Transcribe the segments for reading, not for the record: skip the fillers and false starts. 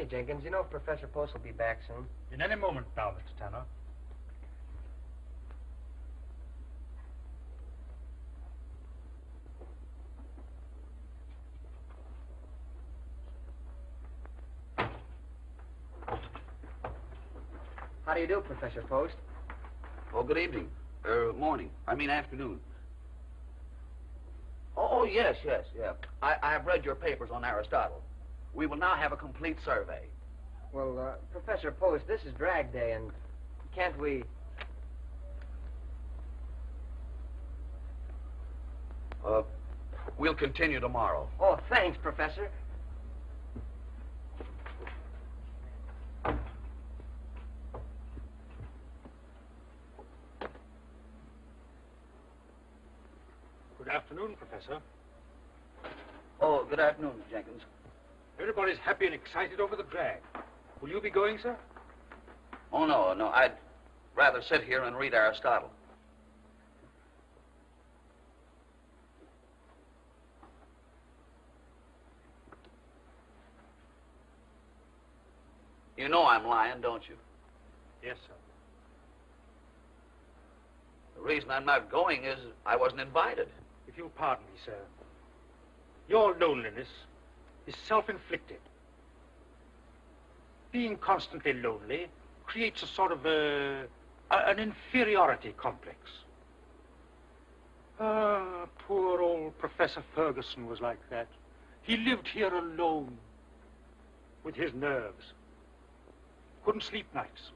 Say, Jenkins, you know if Professor Post will be back soon? In any moment now, Mr. Tanner. How do you do, Professor Post? Oh, good evening. Morning. I mean afternoon. Oh, yes, yeah. I have read your papers on Aristotle. We will now have a complete survey. Well, Professor Post, this is drag day, and can't we... We'll continue tomorrow. Oh, thanks, Professor. Good afternoon, Professor. Oh, good afternoon, Jenkins. Everybody's happy and excited over the drag. Will you be going, sir? Oh, no. I'd rather sit here and read Aristotle. You know I'm lying, don't you? Yes, sir. The reason I'm not going is I wasn't invited. If you'll pardon me, sir, your loneliness is self-inflicted. Being constantly lonely creates a sort of an inferiority complex. Poor old Professor Ferguson was like that. He lived here alone with his nerves. Couldn't sleep nights.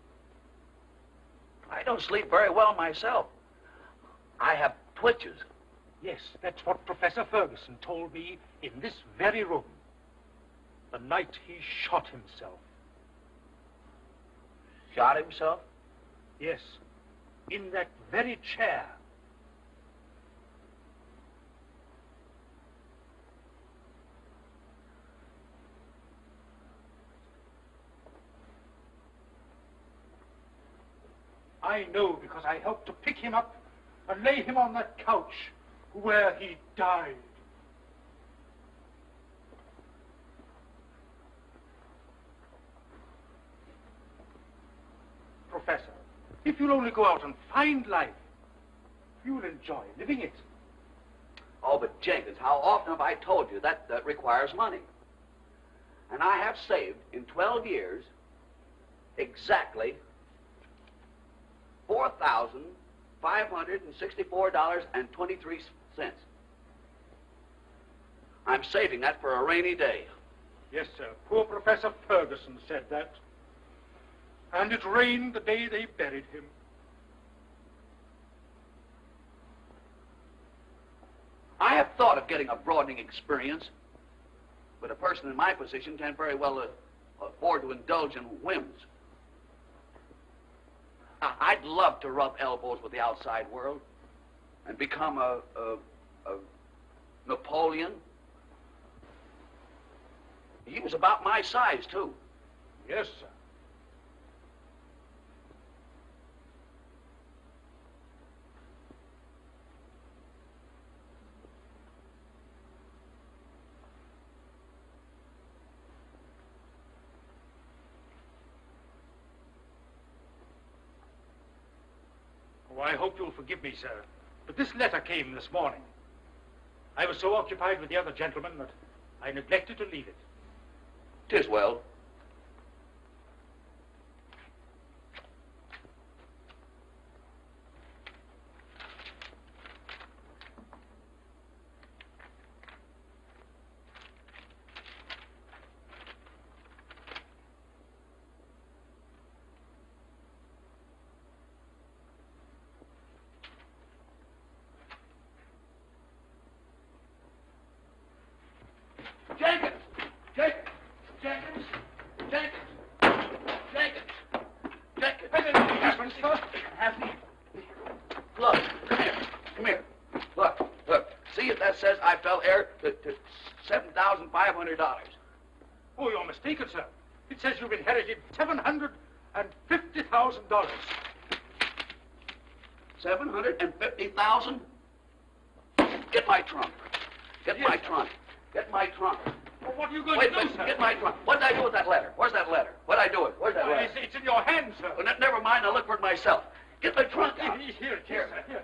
I don't sleep very well myself. I have twitches. Yes, that's what Professor Ferguson told me in this very room. The night he shot himself. Shot himself? Yes, in that very chair. I know because I helped to pick him up and lay him on that couch where he died. Professor, if you'll only go out and find life, you'll enjoy living it. Oh, but Jenkins, how often have I told you that requires money? And I have saved in 12 years exactly $4,564.23. I'm saving that for a rainy day. Yes, sir. Poor Professor Ferguson said that. And it rained the day they buried him. I have thought of getting a broadening experience, but a person in my position can't very well afford to indulge in whims. I'd love to rub elbows with the outside world and become a Napoleon. He was about my size, too. Yes, sir. Oh, I hope you'll forgive me, sir, but this letter came this morning. I was so occupied with the other gentlemen that I neglected to leave it. 'Tis well. Says I fell heir to $7,500. Oh, you're mistaken, sir. It says you've inherited $750,000. 750,000? Get my trunk. Get my trunk. Get my trunk. Well, what are you going Wait to Get my trunk. What did I do with that letter? Where's that letter? What did I do with it? Where's that letter? It's in your hands, sir. Well, never mind. I'll look for it myself. Get my trunk out. Here, sir.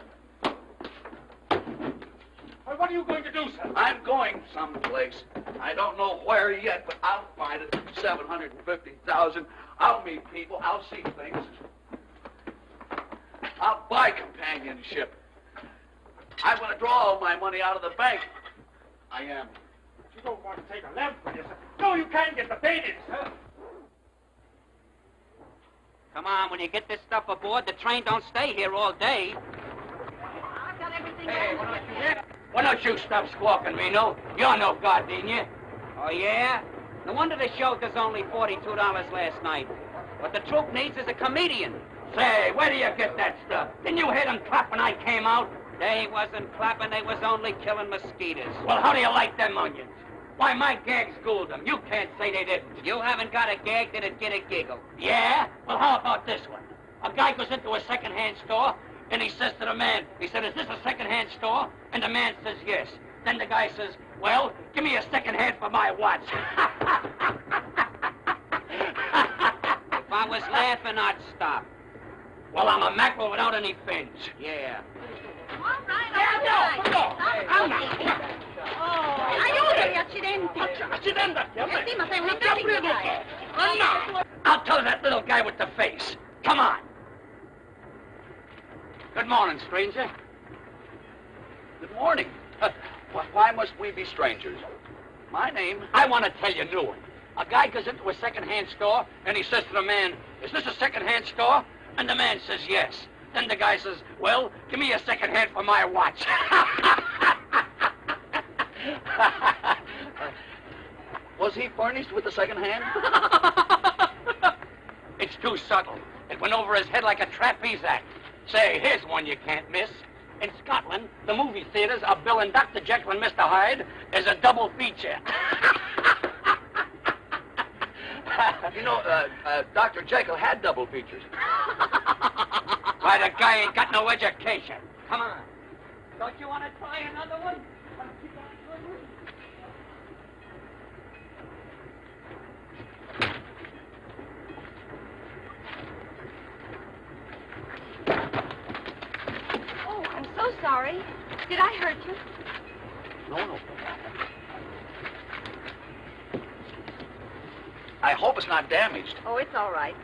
Well, what are you going to do, sir? I'm going someplace. I don't know where yet, but I'll find it. 750,000. I'll meet people. I'll see things. I'll buy companionship. I'm going to draw all my money out of the bank. I am. You don't want to take a lamp for you, sir. No, you can't get the bait in, sir. Come on, when you get this stuff aboard, the train don't stay here all day. I've got everything Hey, ready. why don't you stop squawking, Reno? You're no gardenia. Oh, yeah? No wonder the show does only $42 last night. What the troupe needs is a comedian. Say, where do you get that stuff? Didn't you hear them clap when I came out? They wasn't clapping, they was only killing mosquitoes. Well, how do you like them onions? Why, my gags schooled them. You can't say they didn't. You haven't got a gag that'd get a giggle. Yeah? Well, how about this one? A guy goes into a second-hand store, and he says to the man, he said, is this a second-hand store? And the man says, yes. Then the guy says, well, give me a second-hand for my watch. If I was laughing, I'd stop. Well, I'm a mackerel without any fins. Yeah. All right. Aiutami, accidenti. Sì, ma sei una carica. Oh, no. I'll tell that little guy with the face. Come on. Good morning, stranger. Good morning. Why must we be strangers? My name... I want to tell you a new one. A guy goes into a second-hand store, and he says to the man, is this a second-hand store? And the man says, yes. Then the guy says, well, give me a second hand for my watch. Was he furnished with the second hand? It's too subtle. It went over his head like a trapeze act. Say, here's one you can't miss. In Scotland, the movie theaters are billing Dr. Jekyll and Mr. Hyde as a double feature. You know, Dr. Jekyll had double features. Why, the guy ain't got no education. Come on. Don't you want to try another one? Oh, I'm so sorry. Did I hurt you? No. I hope it's not damaged. Oh, it's all right.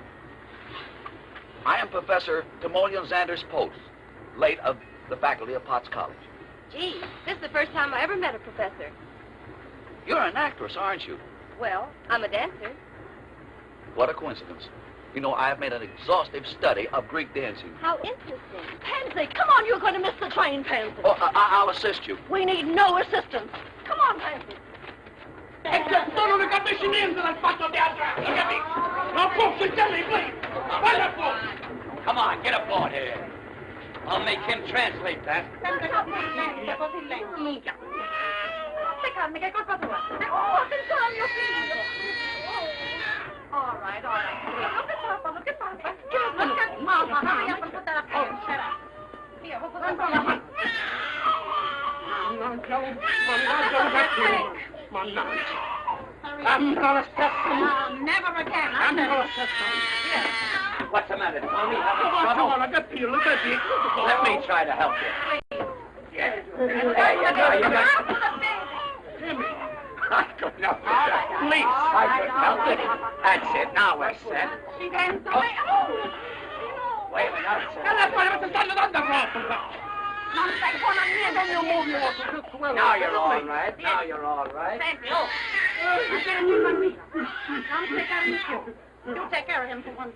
I am Professor Timoleon Xander's Post, late of the faculty of Potts College. Gee, this is the first time I ever met a professor. You're an actress, aren't you? Well, I'm a dancer. What a coincidence. You know, I have made an exhaustive study of Greek dancing. How interesting. Pansy, come on, you're going to miss the train, Pansy. Oh, I'll assist you. We need no assistance. Come on, Pansy. Sono le capisci niente del fatto teatrale, capisci? Non posso tell me, please. Guarda fuori. Come on, get aboard here. I'll make him translate that. Carne, che colpa tua? Oh, attenzione al mio figlio. All right. Che passa? Mamma mia, per tutta la pensiera. Via, vuoi fare una Mannaggia. Cambia lo stesso. Never again. Cambia lo stesso. What's the matter, Tony? Having trouble? Let me try to help you. Yeah. There you go. You got... I couldn't help it. Please, I couldn't help it. That's it. Now we're set. Wait a minute. Now you're all right. Now you're all right. You take care of him for once.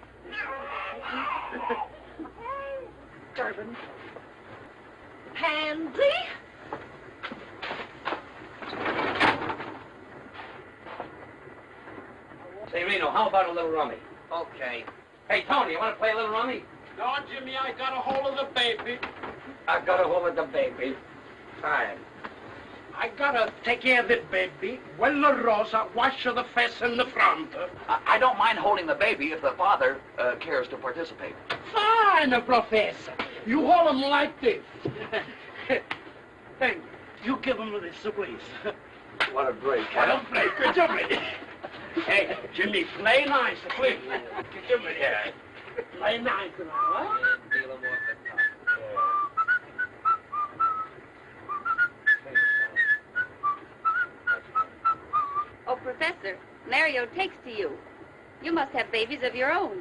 Durbin. Pansy? Say, Reno, how about a little rummy? Okay. Hey, Tony, you want to play a little rummy? No, Jimmy, I got a hold of the baby. I got a hold of the baby. Fine. I gotta take care of the baby. Well, Rosa, wash the face in the front. I don't mind holding the baby if the father cares to participate. Fine, Professor. You hold him like this. Thank you. You give him this, please. What a break. What a break. Jimmy. Jimmy, play nice, please. Jimmy, yeah. Play nice, what? Oh, Professor, Mario takes to you. You must have babies of your own.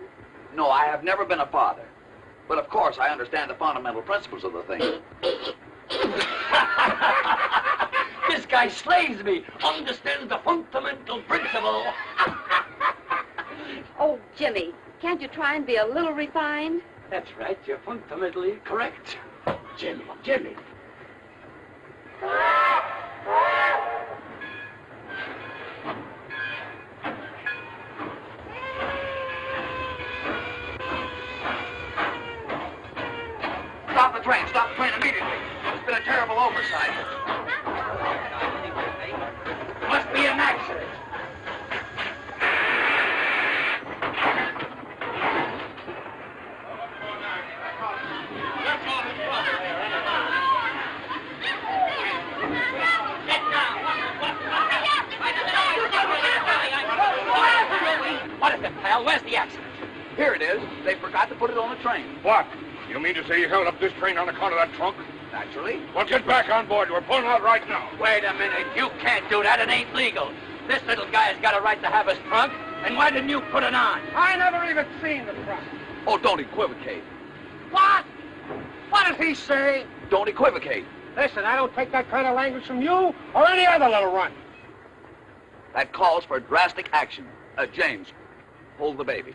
No, I have never been a father. But of course, I understand the fundamental principles of the thing. This guy slays me. Understands the fundamental principle. Oh, Jimmy, can't you try and be a little refined? That's right. You're fundamentally correct. Jimmy, Jimmy. Stop the train immediately. It's been a terrible oversight. Must be an accident. What is it, pal? Where's the accident? Here it is. They forgot to put it on the train. What? You mean to say you held up this train on account of that trunk? Naturally. Well, get back on board. We're pulling out right now. Wait a minute. You can't do that. It ain't legal. This little guy's got a right to have his trunk. And why didn't you put it on? I never even seen the trunk. Oh, don't equivocate. What? What did he say? Don't equivocate. Listen, I don't take that kind of language from you or any other little runt. That calls for drastic action. James, hold the baby.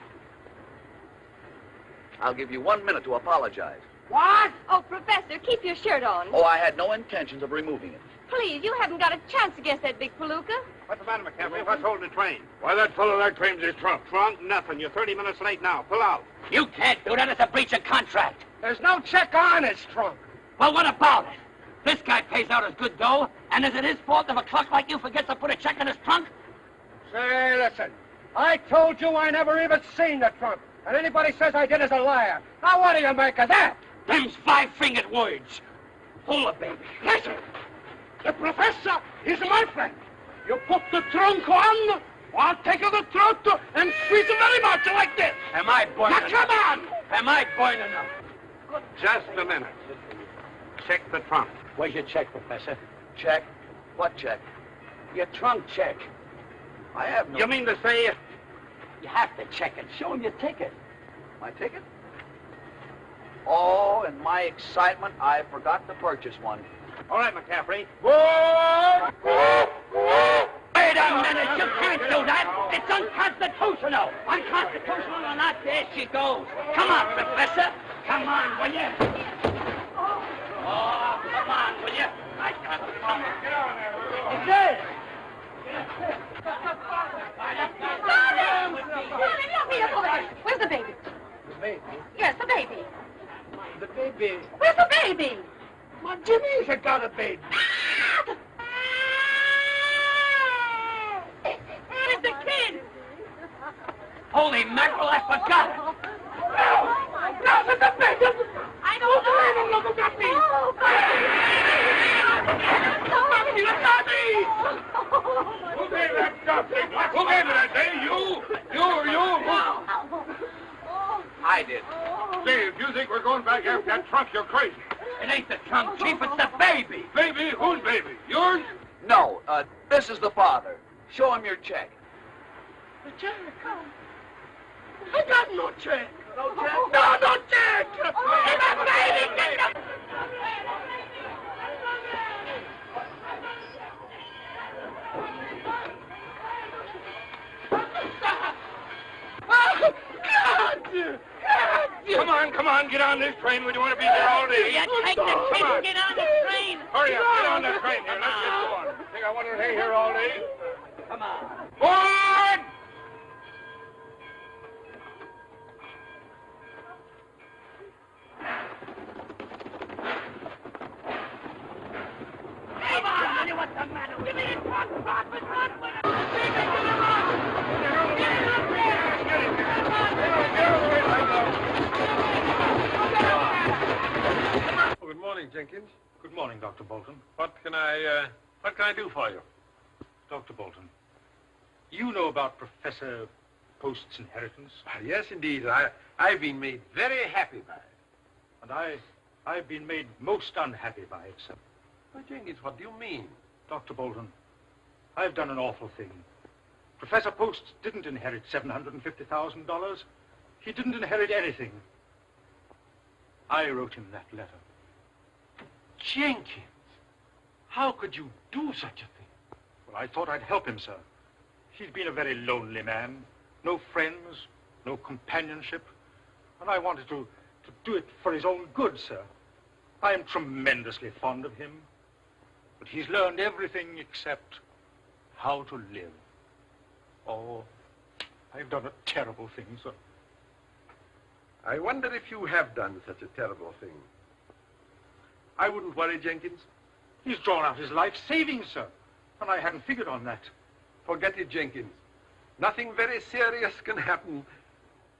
I'll give you 1 minute to apologize. What? Oh, Professor, keep your shirt on. Oh, I had no intentions of removing it. Please, you haven't got a chance against that big palooka. What's the matter, McCaffrey? What's holding the train? Why, that fellow there claims his trunk. Trunk? Nothing. You're 30 minutes late now. Pull out. You can't do that. It's a breach of contract. There's no check on his trunk. Well, what about it? This guy pays out his good dough, and is it his fault if a clerk like you forgets to put a check in his trunk? Say, listen. I told you I never even seen the trunk. And anybody says I did is a liar. Now, what do you make of that? Them's five-fingered words. Hold it, baby. Listen. The professor is my friend. You put the trunk on, I'll take the throat and squeeze it very much like this. Am I boy Now, enough? come on. Am I boy enough? Just a minute. Check the trunk. Where's your check, Professor? Check? What check? Your trunk check. I have no... You mean to say... You have to check it. Show him your ticket. My ticket? Oh, in my excitement, I forgot to purchase one. All right, McCaffrey. Wait a minute. You can't do that. It's unconstitutional. Unconstitutional or not, there she goes. Come on, Professor. Come on, will you? Oh, come on, will you? I got to come on. Get on there. It's there. Where's the baby? The baby? Yes, the baby. The baby? Where's the baby? My Jimmy's got a baby. Where's the kid? Holy mackerel, I forgot it. No, it's the baby. I don't know. Look at me. Mommy, Look at me. Who gave that stuff? Who gave it that day? You? I did. Say, if you think we're going back after that trunk, you're crazy. It ain't the trunk, Chief. It's the baby. Baby? Whose baby? Yours? No, this is the father. Show him your check. The check? I got no check. No check? No check. Get the baby. Get the... Come on, get on this train. We don't want to be here all day. You take the kid and get on the train. Hurry up, get on that train here. Let's get going. Think I want to stay here all day? Come on. Forward! Come on, honey, what's the matter? Give me the trunk. Run. Good morning, Jenkins. Good morning, Dr. Bolton. What can I do for you? Dr. Bolton, You know about Professor Post's inheritance? Yes, indeed. I've been made very happy by it. And I've been made most unhappy by it, sir. Oh, Jenkins, what do you mean? Dr. Bolton, I've done an awful thing. Professor Post didn't inherit $750,000. He didn't inherit anything. I wrote him that letter. Jenkins, how could you do such a thing? Well, I thought I'd help him, sir. He's been a very lonely man. No friends, no companionship. And I wanted to do it for his own good, sir. I am tremendously fond of him. But he's learned everything except how to live. Oh, I've done a terrible thing, sir. I wonder if you have done such a terrible thing. I wouldn't worry, Jenkins. He's drawn out his life savings, sir. And I hadn't figured on that. Forget it, Jenkins. Nothing very serious can happen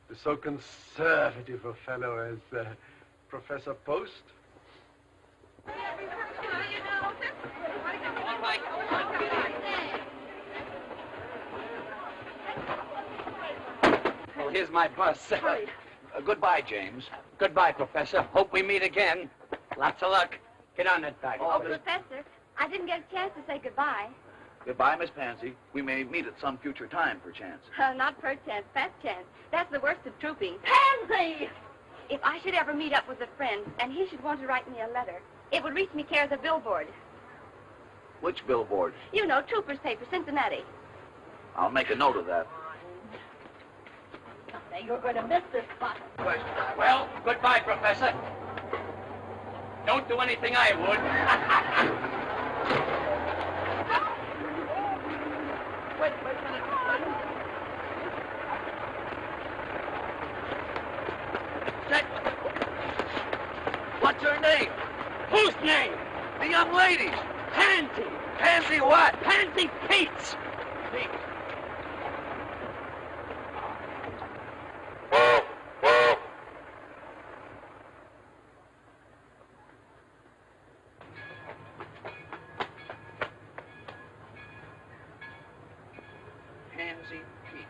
to so conservative a fellow as Professor Post. Well, here's my bus. Goodbye, James. Goodbye, Professor. Hope we meet again. Lots of luck. Get on that back. Oh, Professor, I didn't get a chance to say goodbye. Goodbye, Miss Pansy. We may meet at some future time, perchance. Not per chance, fast chance. That's the worst of trooping. Pansy! If I should ever meet up with a friend and he should want to write me a letter, it would reach me care of the billboard. Which billboard? You know, Trooper's paper, Cincinnati. I'll make a note of that. Now you're going to miss this spot. Well, goodbye, Professor. Don't do anything I would. Wait a minute. What's her name? Whose name? The young lady's. Pansy. Pansy what? Pansy Pete's. Pansy Pete.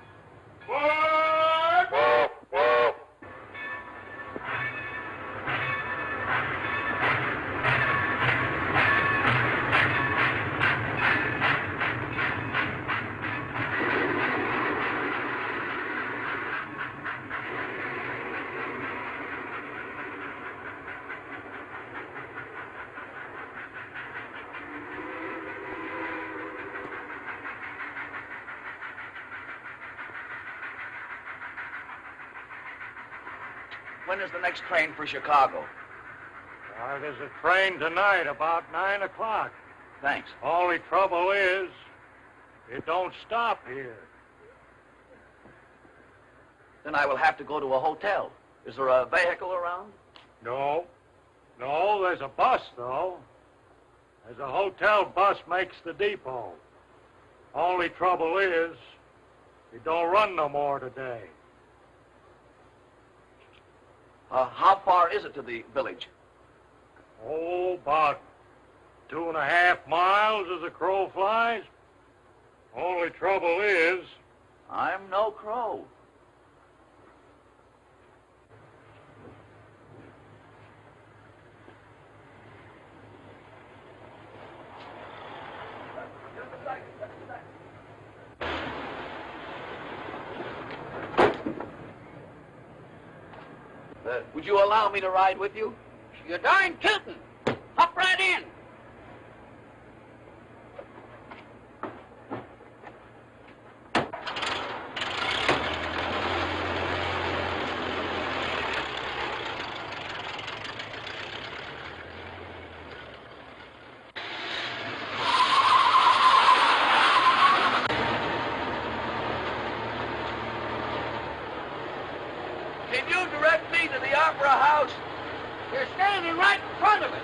When is the next train for Chicago? There's a train tonight about 9 o'clock. Thanks. Only trouble is, it don't stop here. Then I will have to go to a hotel. Is there a vehicle around? No, there's a bus, though. There's a hotel bus makes the depot. Only trouble is, it don't run no more today. How far is it to the village? Oh, about 2.5 miles as the crow flies. Only trouble is... I'm no crow. Would you allow me to ride with you? You're darn Keaton. Hop right in. Can you direct me to the Opera House? You're standing right in front of it.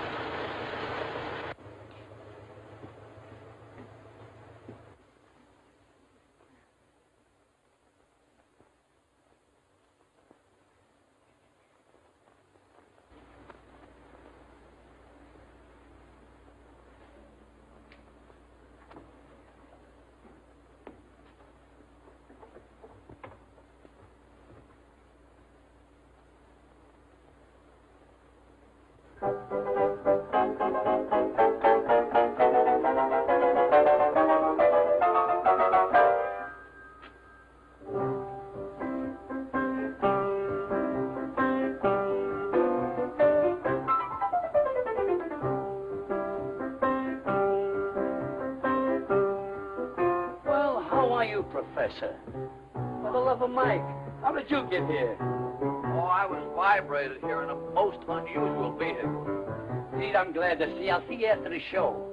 Professor. For the love of Mike, how did you get here? Oh, I was vibrated here in a most unusual vehicle. Indeed, I'm glad to see. I'll see you after the show.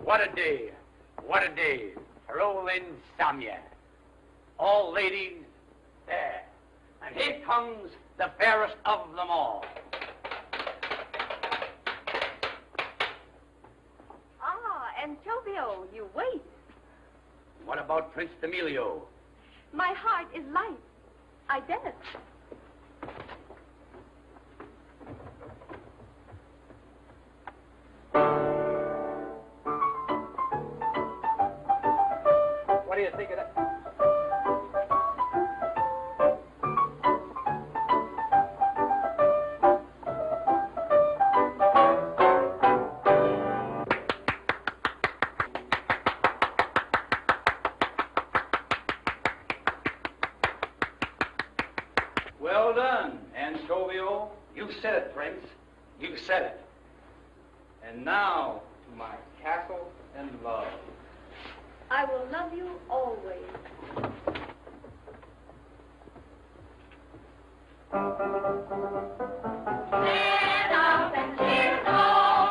What a day. What a day. Rolling Samya. All ladies there. And here comes the fairest of them all. Ah, Antonio, you wait. What about Prince Emilio? My heart is light. I dance. What do you think of that? Well done, Antonio. You said it, Prince. You said it. And now to my castle and love. I will love you always. Stand up and cheer no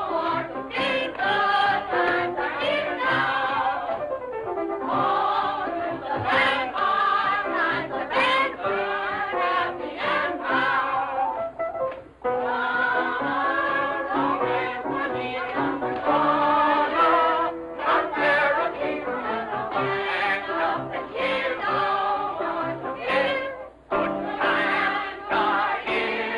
more. These good times are here now. Oh, to the vampire times of adventure, happy and proud. Always will be on the corner, not there a keeper. Stand up and cheer no more. These good times are here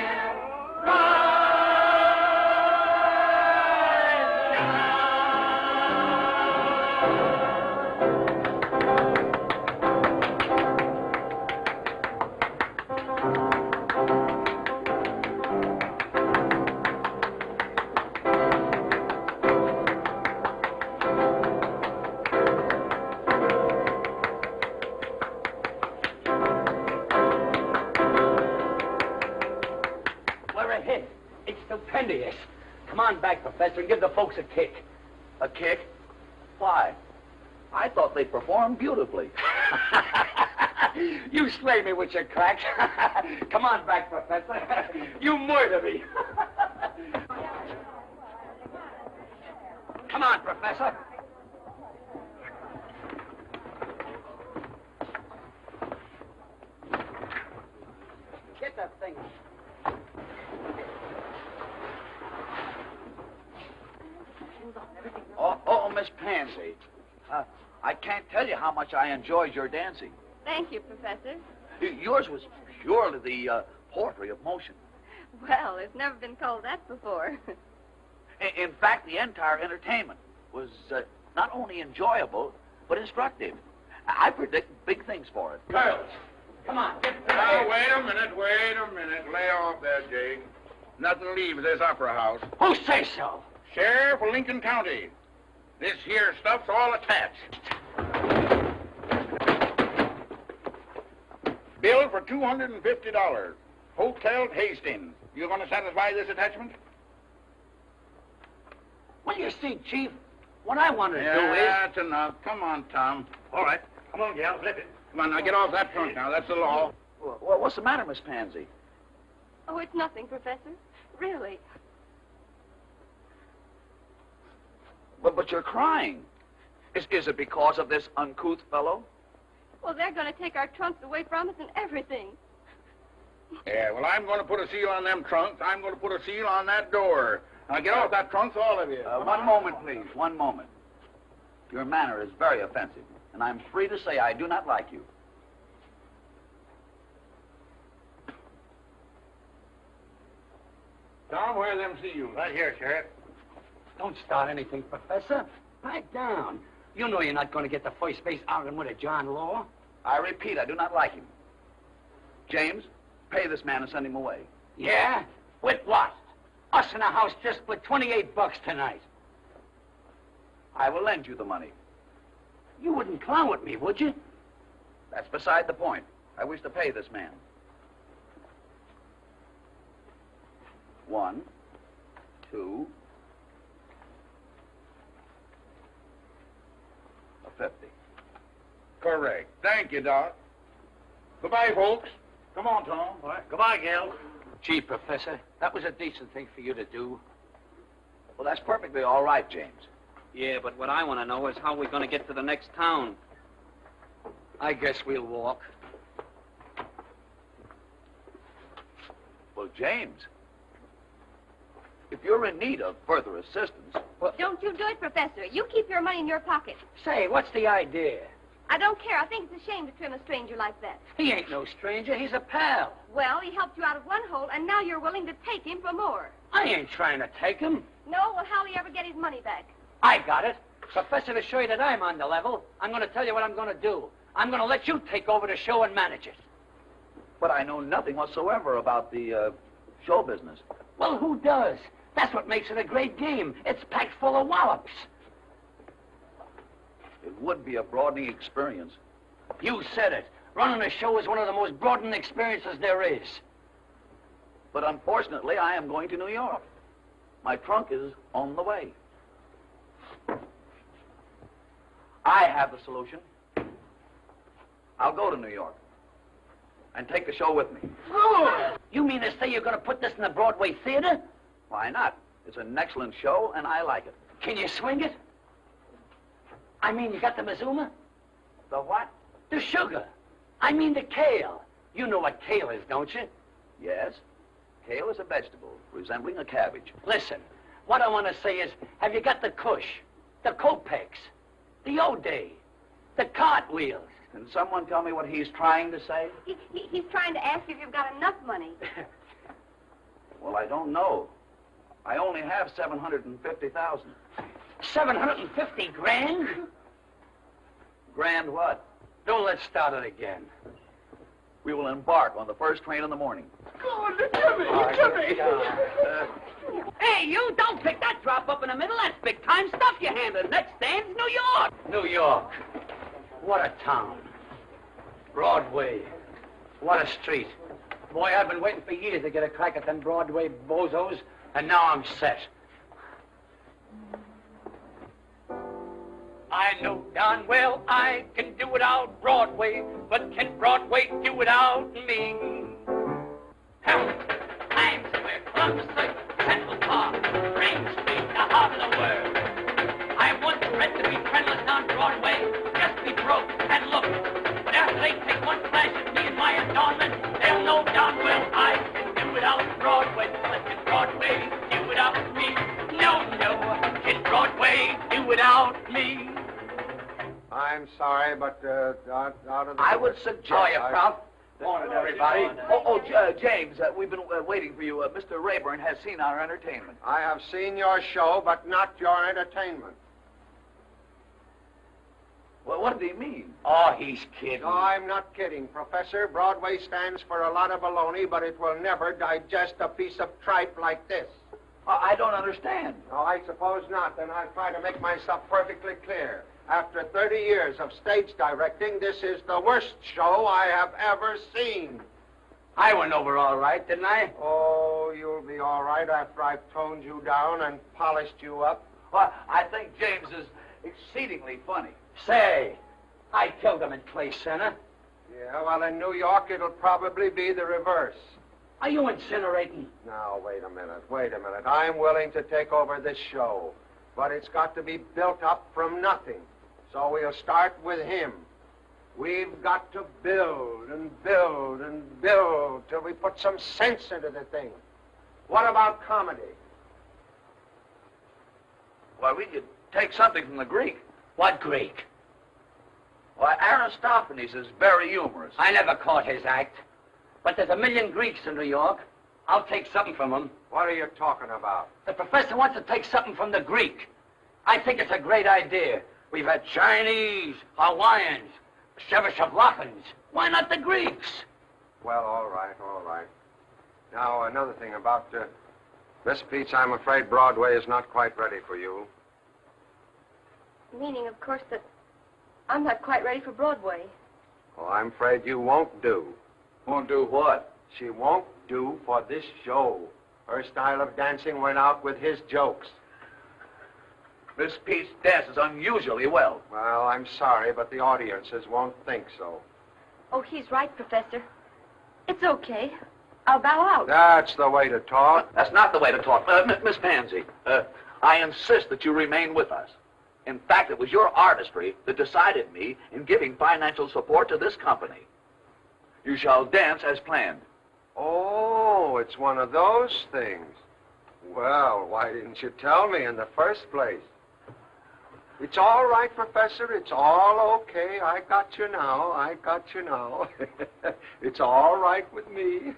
We're a hit. It's stupendous. Come on back, Professor, and give the folks a kick. A kick? Why? I thought they performed beautifully. You slay me with your cracks. Come on back, Professor. You murder me. Come on, Professor. Get that thing. Oh, Miss Pansy. I can't tell you how much I enjoyed your dancing. Thank you, Professor. Yours was purely the poetry of motion. Well, it's never been called that before. In fact, the entire entertainment was not only enjoyable, but instructive. I predict big things for it. Girls, come on, get to Now, the wait a minute. Lay off there, Jake. Nothing leaves this opera house. Who says so? Sheriff of Lincoln County. This here stuff's all attached. Bill for $250. Hotel Hastings. You going to satisfy this attachment? Well, you see, Chief, what I want to do is... That's enough. Come on, Tom. All right. Come on, gal, flip it. Come on, now get off that trunk now. That's the law. Well, what's the matter, Miss Pansy? Oh, it's nothing, Professor. Really. But you're crying. Is it because of this uncouth fellow? Well, they're going to take our trunks away from us and everything. Yeah, well, I'm going to put a seal on them trunks. I'm going to put a seal on that door. Now, get off that trunks, all of you. One moment, please. One moment. Your manner is very offensive, and I'm free to say I do not like you. Tom, where are them seals? Right here, Sheriff. Don't start anything, Professor. Pipe down. You know you're not going to get the first base argument with a John Law. I repeat, I do not like him. James, pay this man and send him away. Yeah? With what? Us in the house just split $28 tonight. I will lend you the money. You wouldn't clown with me, would you? That's beside the point. I wish to pay this man. 1, 2, $50. Correct. Thank you, Doc. Goodbye, folks. Come on, Tom. All right. Goodbye, Gil. Gee, Professor, that was a decent thing for you to do. Well, that's perfectly all right, James. Yeah, but what I want to know is how we're going to get to the next town. I guess we'll walk. Well, James, if you're in need of further assistance... Well, Don't you do it, Professor. You keep your money in your pocket. say, what's the idea? I don't care. I think it's a shame to trim a stranger like that. He ain't no stranger. He's a pal. Well, he helped you out of one hole, and now you're willing to take him for more. I ain't trying to take him. No? Well, how'll he ever get his money back? I got it. Professor, to show you that I'm on the level, I'm going to tell you what I'm going to do. I'm going to let you take over the show and manage it. But I know nothing whatsoever about the show business. Well, who does? That's what makes it a great game. It's packed full of wallops. It would be a broadening experience. You said it. Running a show is one of the most broadening experiences there is. But unfortunately, I am going to New York. My trunk is on the way. I have the solution. I'll go to New York and take the show with me. You mean to say you're going to put this in the Broadway theater? Why not? It's an excellent show, and I like it. Can you swing it? I mean, you got the mazuma? The what? The sugar. I mean the kale. You know what kale is, don't you? Yes. Kale is a vegetable resembling a cabbage. Listen, what I want to say is, have you got the Kush, the Kopecks, the O'Day, the cartwheels? Can someone tell me what he's trying to say? He's trying to ask if you've got enough money. Well, I don't know. I only have $750,000. 750 grand? Grand what? Don't let's start it again. We will embark on the first train in the morning. Hey, you, don't pick that drop up in the middle. That's big time stuff you handled. Next stand's New York. New York. What a town. Broadway. What a street. Boy, I've been waiting for years to get a crack at them Broadway bozos, and now I'm set. I know darn well I can do without Broadway, but can Broadway do without me? Times Square, Columbus Circle, Central Park, Spring Street, the heart of the world. I once bred to be friendless on Broadway, just be broke and look. But after they take one flash at me and my adornment, they'll know darn well I can do without Broadway, but can Broadway do without me? No, can Broadway do without me? I'm sorry, but out of the... I would suggest... How are you, Prof? Morning, everybody. James, we've been waiting for you. Mr. Rayburn has seen our entertainment. I have seen your show, but not your entertainment. Well, what did he mean? Oh, he's kidding. No, I'm not kidding, Professor. Broadway stands for a lot of baloney, but it will never digest a piece of tripe like this. I don't understand. No, I suppose not. Then I'll try to make myself perfectly clear. After 30 years of stage directing, this is the worst show I have ever seen. I went over all right, didn't I? Oh, you'll be all right after I've toned you down and polished you up. Well, I think James is exceedingly funny. Say, I killed him in Clay Center. Yeah, well, in New York, it'll probably be the reverse. Are you incinerating? Now, wait a minute. I'm willing to take over this show. but it's got to be built up from nothing. So we'll start with him. We've got to build and build and build till we put some sense into the thing. What about comedy? Well, we could take something from the Greek. What Greek? Why, Aristophanes is very humorous. I never caught his act. But there's a million Greeks in New York. I'll take something from them. What are you talking about? The professor wants to take something from the Greek. I think it's a great idea. We've had Chinese, Hawaiians, Czechoslovakians. Why not the Greeks? Well, all right, all right. Now, another thing about Miss Peets, I'm afraid Broadway is not quite ready for you. Meaning, of course, that I'm not quite ready for Broadway. Well, I'm afraid you won't do. Won't do what? She won't do for this show. Her style of dancing went out with his jokes. Miss Peets dances unusually well. Well, I'm sorry, but the audiences won't think so. Oh, he's right, Professor. It's okay. I'll bow out. That's the way to talk. That's not the way to talk. Miss Pansy, I insist that you remain with us. In fact, it was your artistry that decided me in giving financial support to this company. You shall dance as planned. Oh, it's one of those things. Well, why didn't you tell me in the first place? It's all right, Professor. It's all okay. I got you now. I got you now. It's all right with me.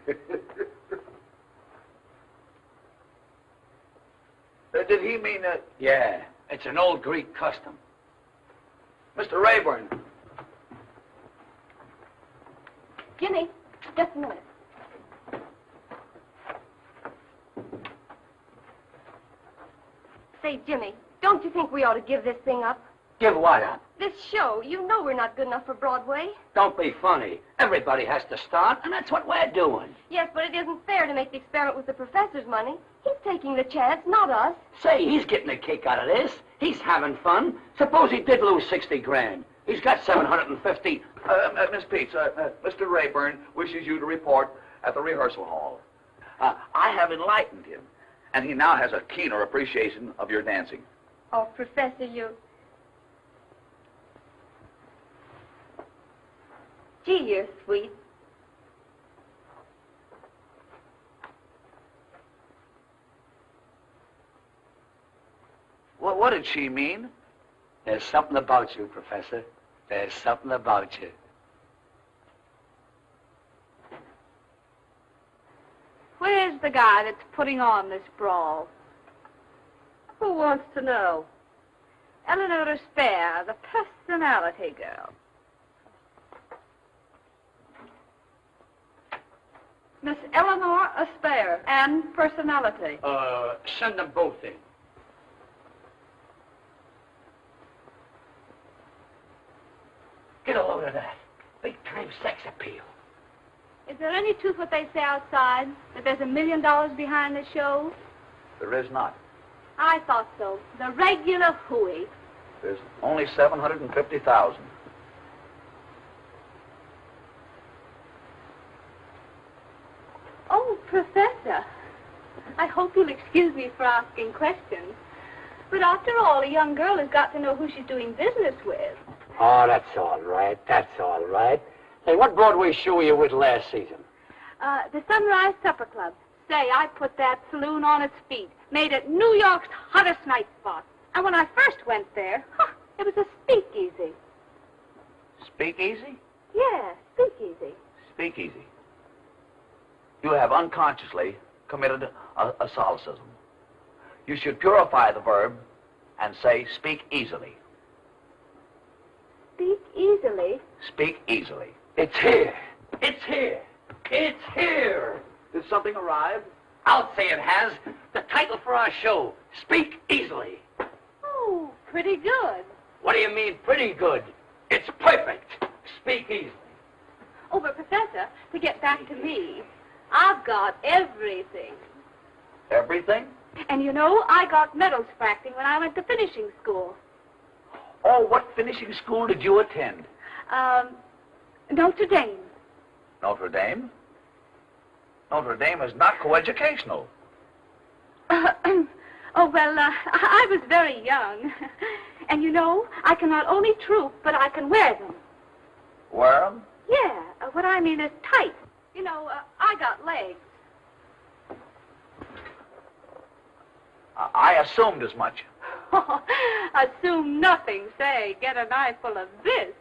Did he mean that? Yeah, it's an old Greek custom. Mr. Rayburn. Jimmy, just a minute. Say, Jimmy, don't you think we ought to give this thing up? Give what up? This show, you know we're not good enough for Broadway. Don't be funny. Everybody has to start, and that's what we're doing. Yes, but it isn't fair to make the experiment with the professor's money. He's taking the chance, not us. Say, he's getting a kick out of this. He's having fun. Suppose he did lose 60 grand. He's got 750. Miss Peets, Mr. Rayburn wishes you to report at the rehearsal hall. I have enlightened him, and he now has a keener appreciation of your dancing. Oh, Professor, you... Gee, you're sweet. What did she mean? There's something about you, Professor. There's something about you. Where's the guy that's putting on this brawl? Who wants to know? Eleanor Espere, the personality girl. Miss Eleanor Espere and personality. Send them both in. Get a load of that. Big-time sex appeal. Is there any truth what they say outside? That there's $1 million behind the show? There is not. I thought so. The regular hooey. There's only 750,000. Oh, Professor. I hope you'll excuse me for asking questions. But after all, a young girl has got to know who she's doing business with. Oh, that's all right. That's all right. Hey, what Broadway show were you with last season? The Sunrise Supper Club. Say, I put that saloon on its feet. Made it New York's hottest night spot. And when I first went there, it was a speakeasy. Speakeasy? Yeah, speakeasy. Speakeasy. You have unconsciously committed a solecism. You should purify the verb and say speak easily. Speak easily? Speak easily. It's here. It's here. It's here. Did something arrive? I'll say it has. The title for our show, Speak Easily. Oh, pretty good. What do you mean, pretty good? It's perfect. Speak easily. Oh, but Professor, to get back to me, I've got everything. Everything? And you know, I got medals for acting when I went to finishing school. Oh, what finishing school did you attend? Notre Dame. Notre Dame? Notre Dame is not coeducational. Oh, well, I was very young. And you know, I can not only troupe, but I can wear them. Wear 'em? Yeah, what I mean is tight. You know, I got legs. I assumed as much. Assume nothing. Say, get an eyeful of this.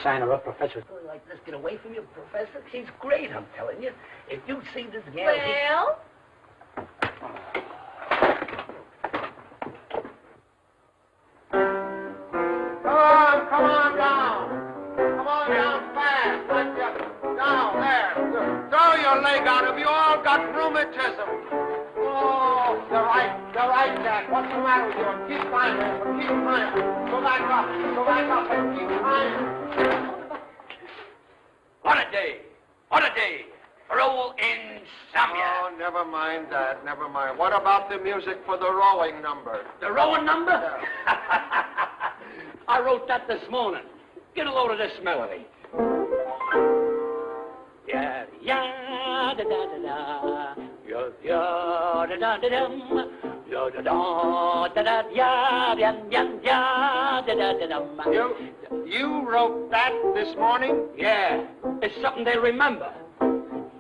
Sign her up, Professor. A like this get away from you, Professor? She's great, I'm telling you. If you see this gal... Well? Come on down. Come on down fast. Down there. Throw your leg out. Have you all got rheumatism? Oh, you're right, Jack. What's the matter with you? Keep climbing. Keep climbing. Go back up and keep climbing. What a day. What a day. For old insomnia. Oh, never mind that. Never mind. What about the music for the rowing number? The rowing number? Yeah. I wrote that this morning. Get a load of this melody. Yeah, yeah, da da da da. Yeah, yeah, da da da dum. Yeah, da da da da yeah, yeah, yeah, yeah, da da da dum. You wrote that this morning? Yeah, it's something they remember.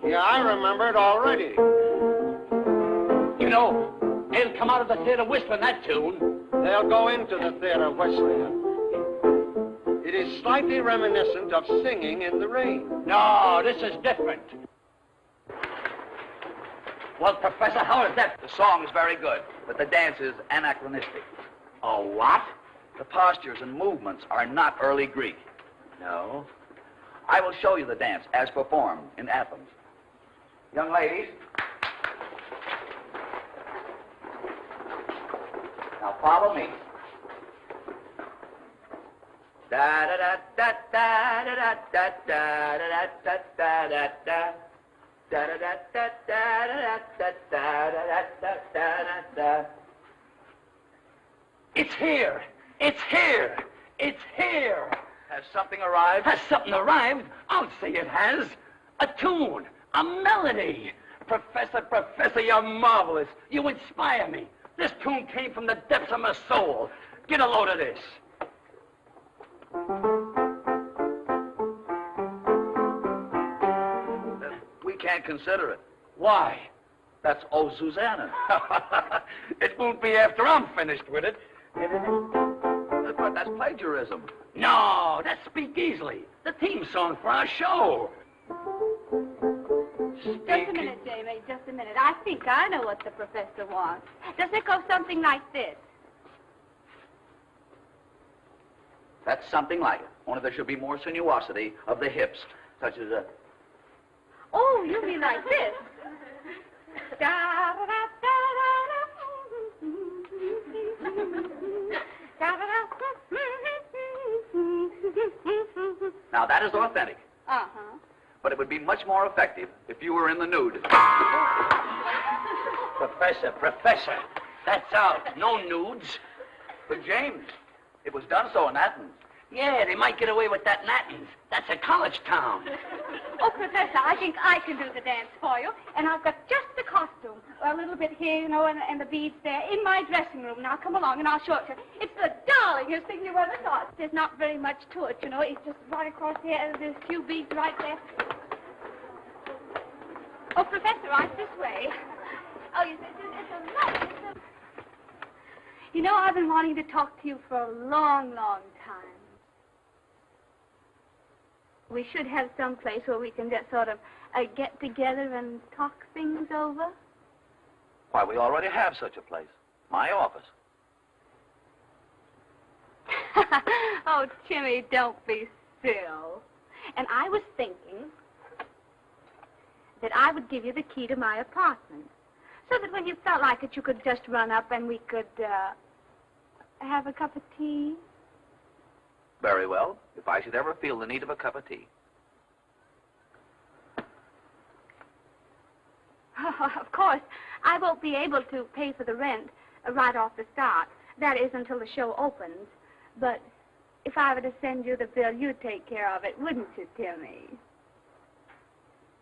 Yeah, I remember it already. You know, they'll come out of the theater whistling that tune. They'll go into the theater whistling it. It is slightly reminiscent of singing in the rain. No, this is different. Well, Professor, how is that? The song is very good, but the dance is anachronistic. Oh, what? The postures and movements are not early Greek. No. I will show you the dance as performed in Athens. Young ladies. Now follow me. Da da da da da da da da da da da da da da. Da da da da da da da da da da da da. It's here. It's here. It's here. Has something arrived? Has something arrived? I'll say it has. A tune. A melody. Professor, you're marvelous. You inspire me. This tune came from the depths of my soul. Get a load of this. We can't consider it. Why? That's Oh Susanna. It won't be after I'm finished with it. But that's plagiarism. No, that's Speak Easily, the theme song for our show. Just a minute, Jamie, just a minute. I think I know what the professor wants. Does it go something like this? That's something like it. Only there should be more sinuosity of the hips, such as a... Oh, you mean like this? Now, that is authentic. Uh-huh. But it would be much more effective if you were in the nude. Professor, that's out. No nudes. But, James, it was done so in Athens. Yeah, they might get away with that in Athens. That's a college town. Oh, Professor, I think I can do the dance for you. And I've got just the costume. A little bit here, you know, and the beads there in my dressing room. Now, come along and I'll show it to you. It's the darlingest thing you ever saw. There's not very much to it, you know. It's just right across here, and there's a few beads right there. Oh, Professor, right this way. Oh, it's a lot. You know, I've been wanting to talk to you for a long, long time. We should have some place where we can just sort of get together and talk things over. Why, we already have such a place. My office. Oh, Timmy, don't be still. And I was thinking that I would give you the key to my apartment, so that when you felt like it, you could just run up and we could have a cup of tea. Very well, if I should ever feel the need of a cup of tea. Oh, of course, I won't be able to pay for the rent right off the start. That is until the show opens. But if I were to send you the bill, you'd take care of it, wouldn't you, Timmy?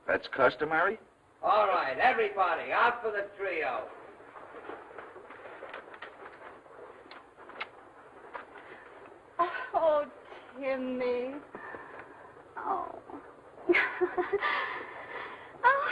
That's customary? All right, everybody, out for the trio. Timmy. Oh. Oh.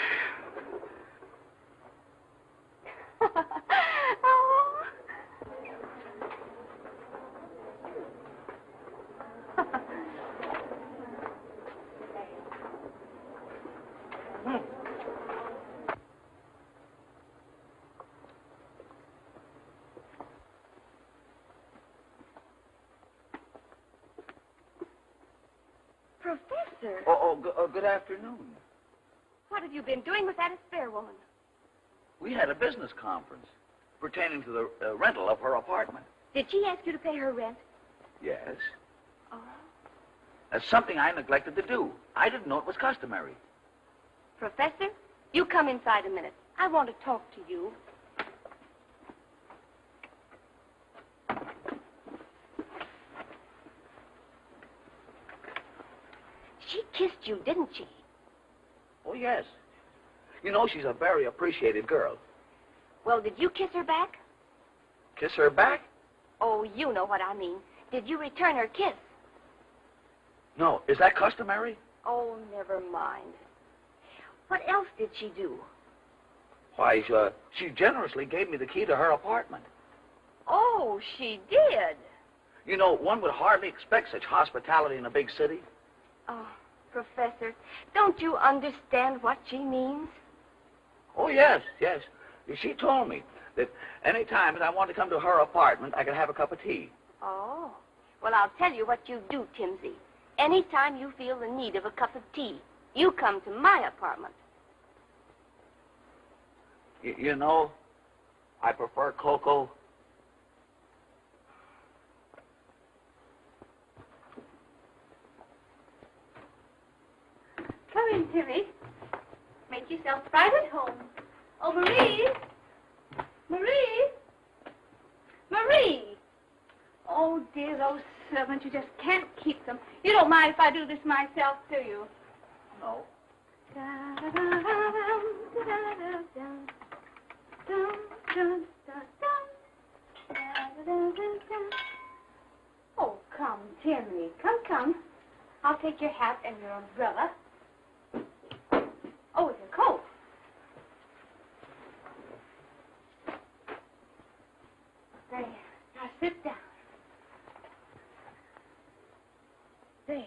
Professor, Good afternoon. what have you been doing with that Espere woman? We had a business conference pertaining to the rental of her apartment. Did she ask you to pay her rent? Yes. Oh. That's something I neglected to do. I didn't know it was customary. Professor, you come inside a minute. I want to talk to you. She kissed you, didn't she? Oh, yes. You know, she's a very appreciated girl. Well, did you kiss her back? Kiss her back? Oh, you know what I mean. Did you return her kiss? No. Is that customary? Oh, never mind. What else did she do? Why, she generously gave me the key to her apartment. Oh, she did. You know, one would hardly expect such hospitality in a big city. Oh, Professor, don't you understand what she means? Oh, yes, yes. She told me that any time that I want to come to her apartment, I can have a cup of tea. Oh. Well, I'll tell you what you do, Timsy. Anytime you feel the need of a cup of tea, you come to my apartment. You know, I prefer cocoa. Come in, Timmy. Make yourself right at home. Oh, Marie! Marie! Marie! Oh, dear, those servants, you just can't keep them. You don't mind if I do this myself, do you? No. Oh, come, Timmy. Come. I'll take your hat and your umbrella. Oh, it's a coat. There. Now sit down. There.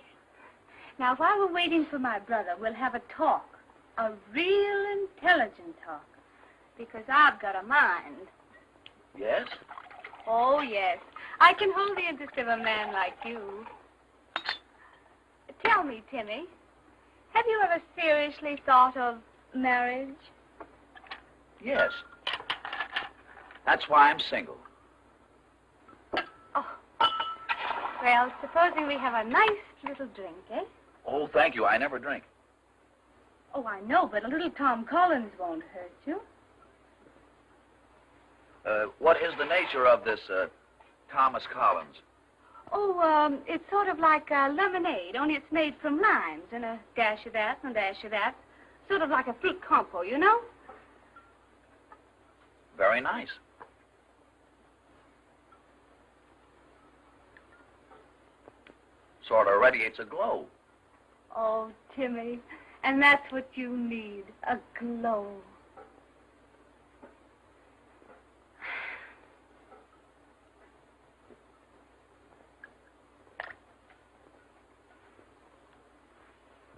Now, while we're waiting for my brother, we'll have a talk. A real intelligent talk. Because I've got a mind. Yes? Oh, yes. I can hold the interest of a man like you. Tell me, Timmy, have you ever seriously thought of marriage? Yes. That's why I'm single. Oh. Well, supposing we have a nice little drink, eh? Oh, thank you. I never drink. Oh, I know, but a little Tom Collins won't hurt you. What is the nature of this, Thomas Collins? Oh, it's sort of like lemonade, only it's made from limes and a dash of that and a dash of that. Sort of like a fruit compo, you know? Very nice. Sort of radiates a glow. Oh, Timmy, and that's what you need, a glow.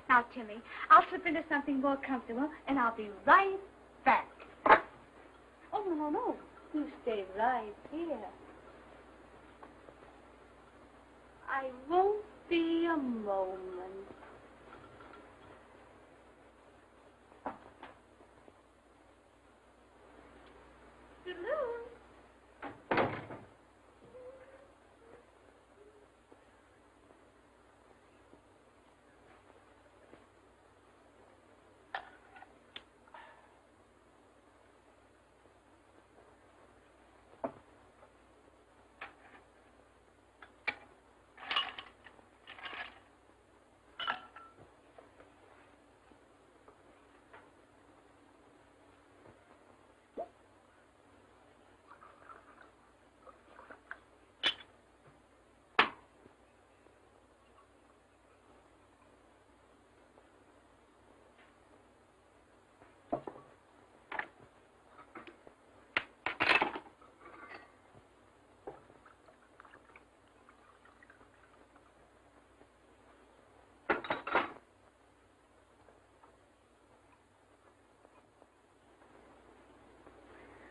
Now, Timmy, I'll slip into something more comfortable, and I'll be right back. Oh, no. You stay right here. I won't be a moment. Hello.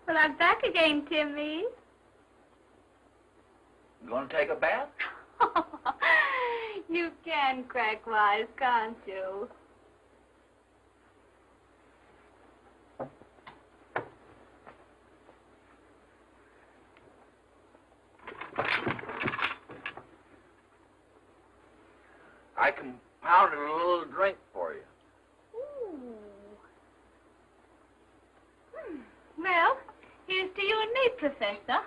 Well, I'm back again, Timmy. You gonna take a bath? You can crack wise, can't you? I compounded a little drink for you. Ooh. Well, here's to you and me, Professor.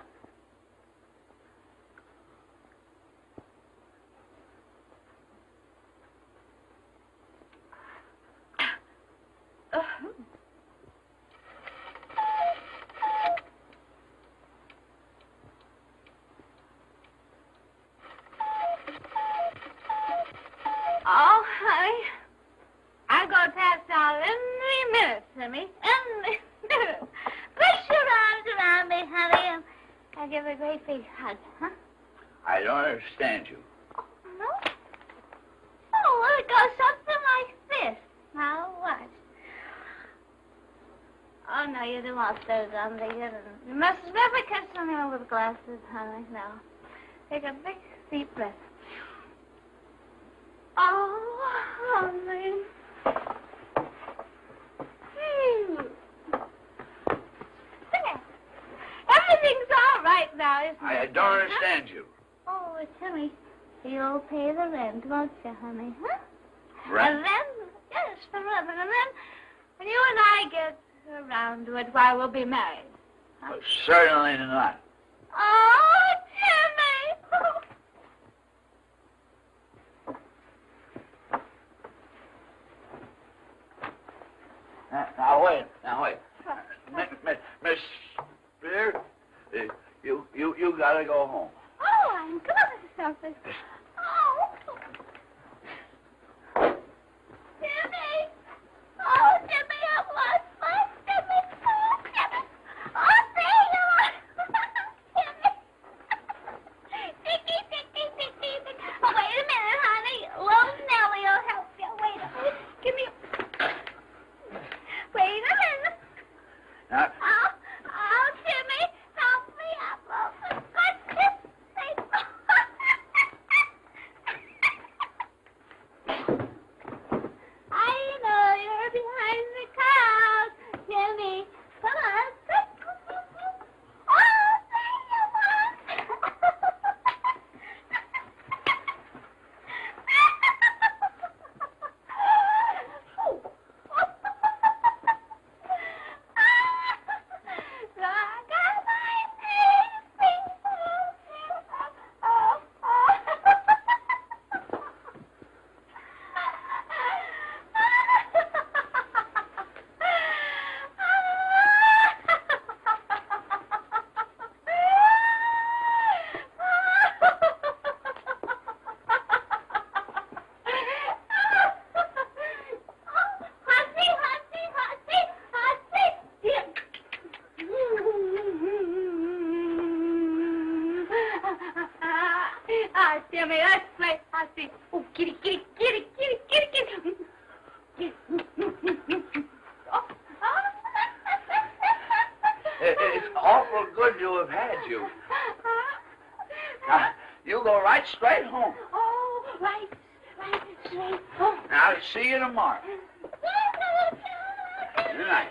Oh, honey. I'm going to pass out any minute, Timmy. Any minute. Push your arms around me, honey, and I'll give a great big hug, huh? I don't understand you. No? Oh, well, it goes something like this. Now, watch. Oh, no, you don't want those on the You must never catch something with glasses, honey. Now, take a big, deep breath. Oh, honey. There. Everything's all right now, isn't it? I don't understand you. Oh, Timmy, you'll pay the rent, won't you, honey? Huh? Rent? And then, yes, the rent. And then, when you and I get around to it, why, we'll be married. Huh? Certainly not. Oh, Timmy! Now wait. Miss Spear, you gotta go home. Oh, I'm good at something. Oh. Timmy! Oh, Timmy, I've lost my Timmy. Oh, Timmy. Oh, there you are. Timmy. Ticky. Oh, wait a minute, honey. Little Nellie will help you. Wait a minute. Give me Wait a minute. Now, Oh, Timmy, help me up. Oh, for goodness sake. I know you're behind the crowd, Timmy. Come on. Oh, there you are. Timmy, let's play Hussy. Oh, kitty. it's awful good to have had you. Now, you go right straight home. Oh, right straight home. Now, see you tomorrow. Good night.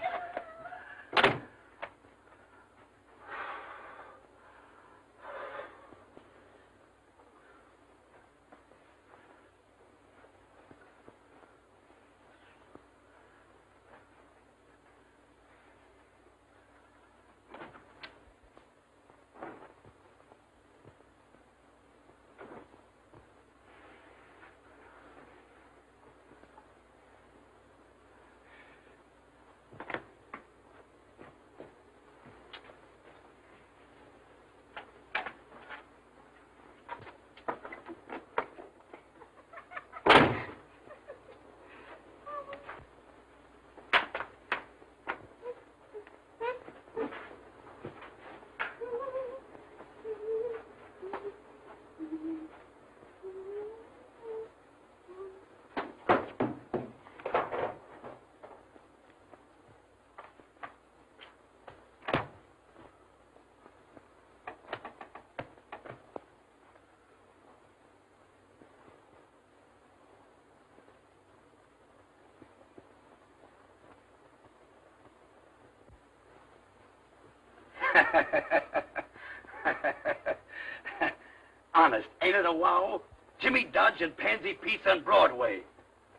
Honest, ain't it a wow? Jimmy Dodge and Pansy Pete's on Broadway.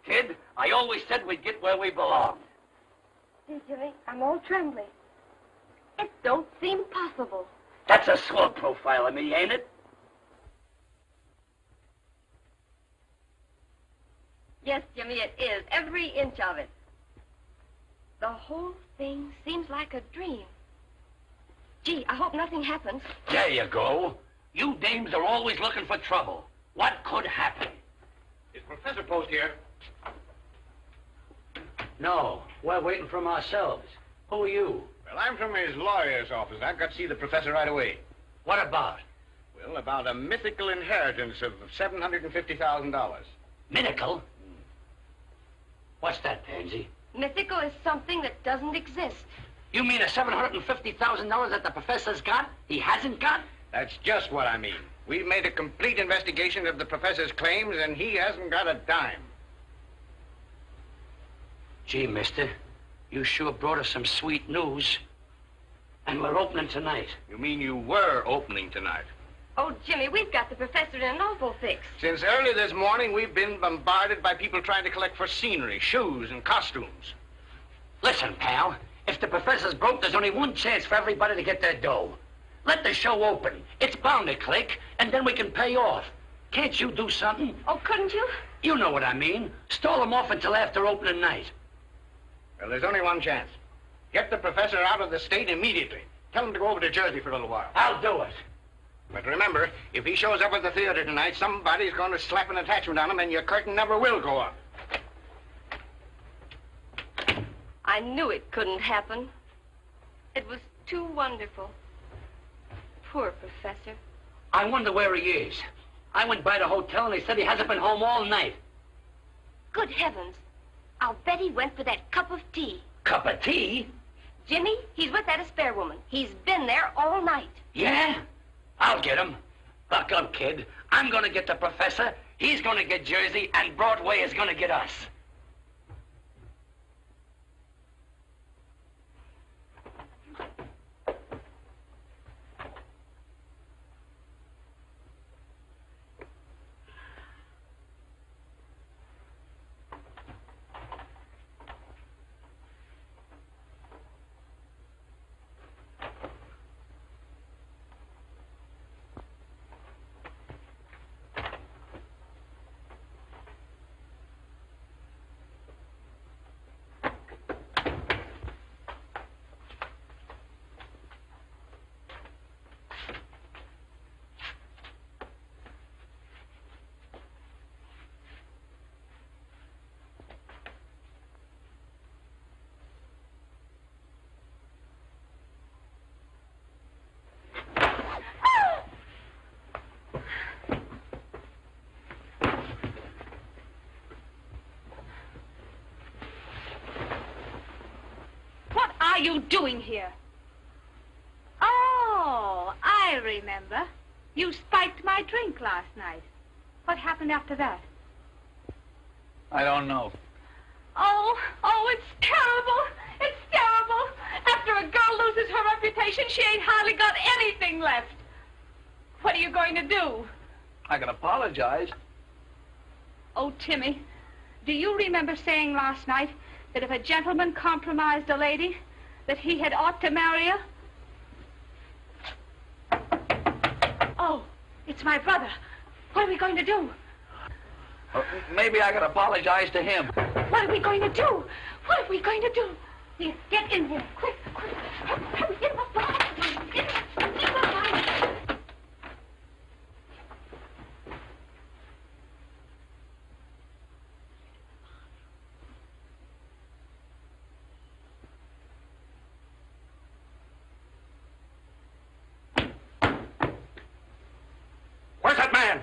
Kid, I always said we'd get where we belong. Gee, Jimmy, I'm all trembling. It don't seem possible. That's a swell profile of me, ain't it? Yes, Jimmy, it is. Every inch of it. The whole thing seems like a dream. Gee, I hope nothing happens. There you go. You dames are always looking for trouble. What could happen? Is Professor Post here? No, we're waiting from ourselves. Who are you? Well, I'm from his lawyer's office. I've got to see the professor right away. What about? Well, about a mythical inheritance of $750,000. Mythical? What's that, Pansy? Mythical is something that doesn't exist. You mean the $750,000 that the professor's got, he hasn't got? That's just what I mean. We've made a complete investigation of the professor's claims, and he hasn't got a dime. Gee, mister, you sure brought us some sweet news. And we're opening tonight. You mean you were opening tonight? Oh, Jimmy, we've got the professor in an awful fix. Since early this morning, we've been bombarded by people trying to collect for scenery, shoes, and costumes. Listen, pal, if the professor's broke, there's only one chance for everybody to get their dough. Let the show open. It's bound to click, and then we can pay off. Can't you do something? Oh, couldn't you? You know what I mean. Stall them off until after opening night. Well, there's only one chance. Get the professor out of the state immediately. Tell him to go over to Jersey for a little while. I'll do it. But remember, if he shows up at the theater tonight, somebody's going to slap an attachment on him, and your curtain never will go up. I knew it couldn't happen. It was too wonderful. Poor professor. I wonder where he is. I went by the hotel, and they said he hasn't been home all night. Good heavens. I'll bet he went for that cup of tea. Cup of tea? Jimmy, he's with that Espere woman. He's been there all night. Yeah? I'll get him. Buck up, kid. I'm gonna get the professor, he's gonna get Jersey, and Broadway is gonna get us. What are you doing here? Oh, I remember. You spiked my drink last night. What happened after that? I don't know. Oh, it's terrible. It's terrible. After a girl loses her reputation, she ain't hardly got anything left. What are you going to do? I can apologize. Oh, Timmy, do you remember saying last night that if a gentleman compromised a lady, that he had ought to marry her? Oh, it's my brother. What are we going to do? Maybe I can apologize to him. What are we going to do? What are we going to do? Here, get in here. Quick, quick. Hurry, get the fire. Get the fire. Where's that man?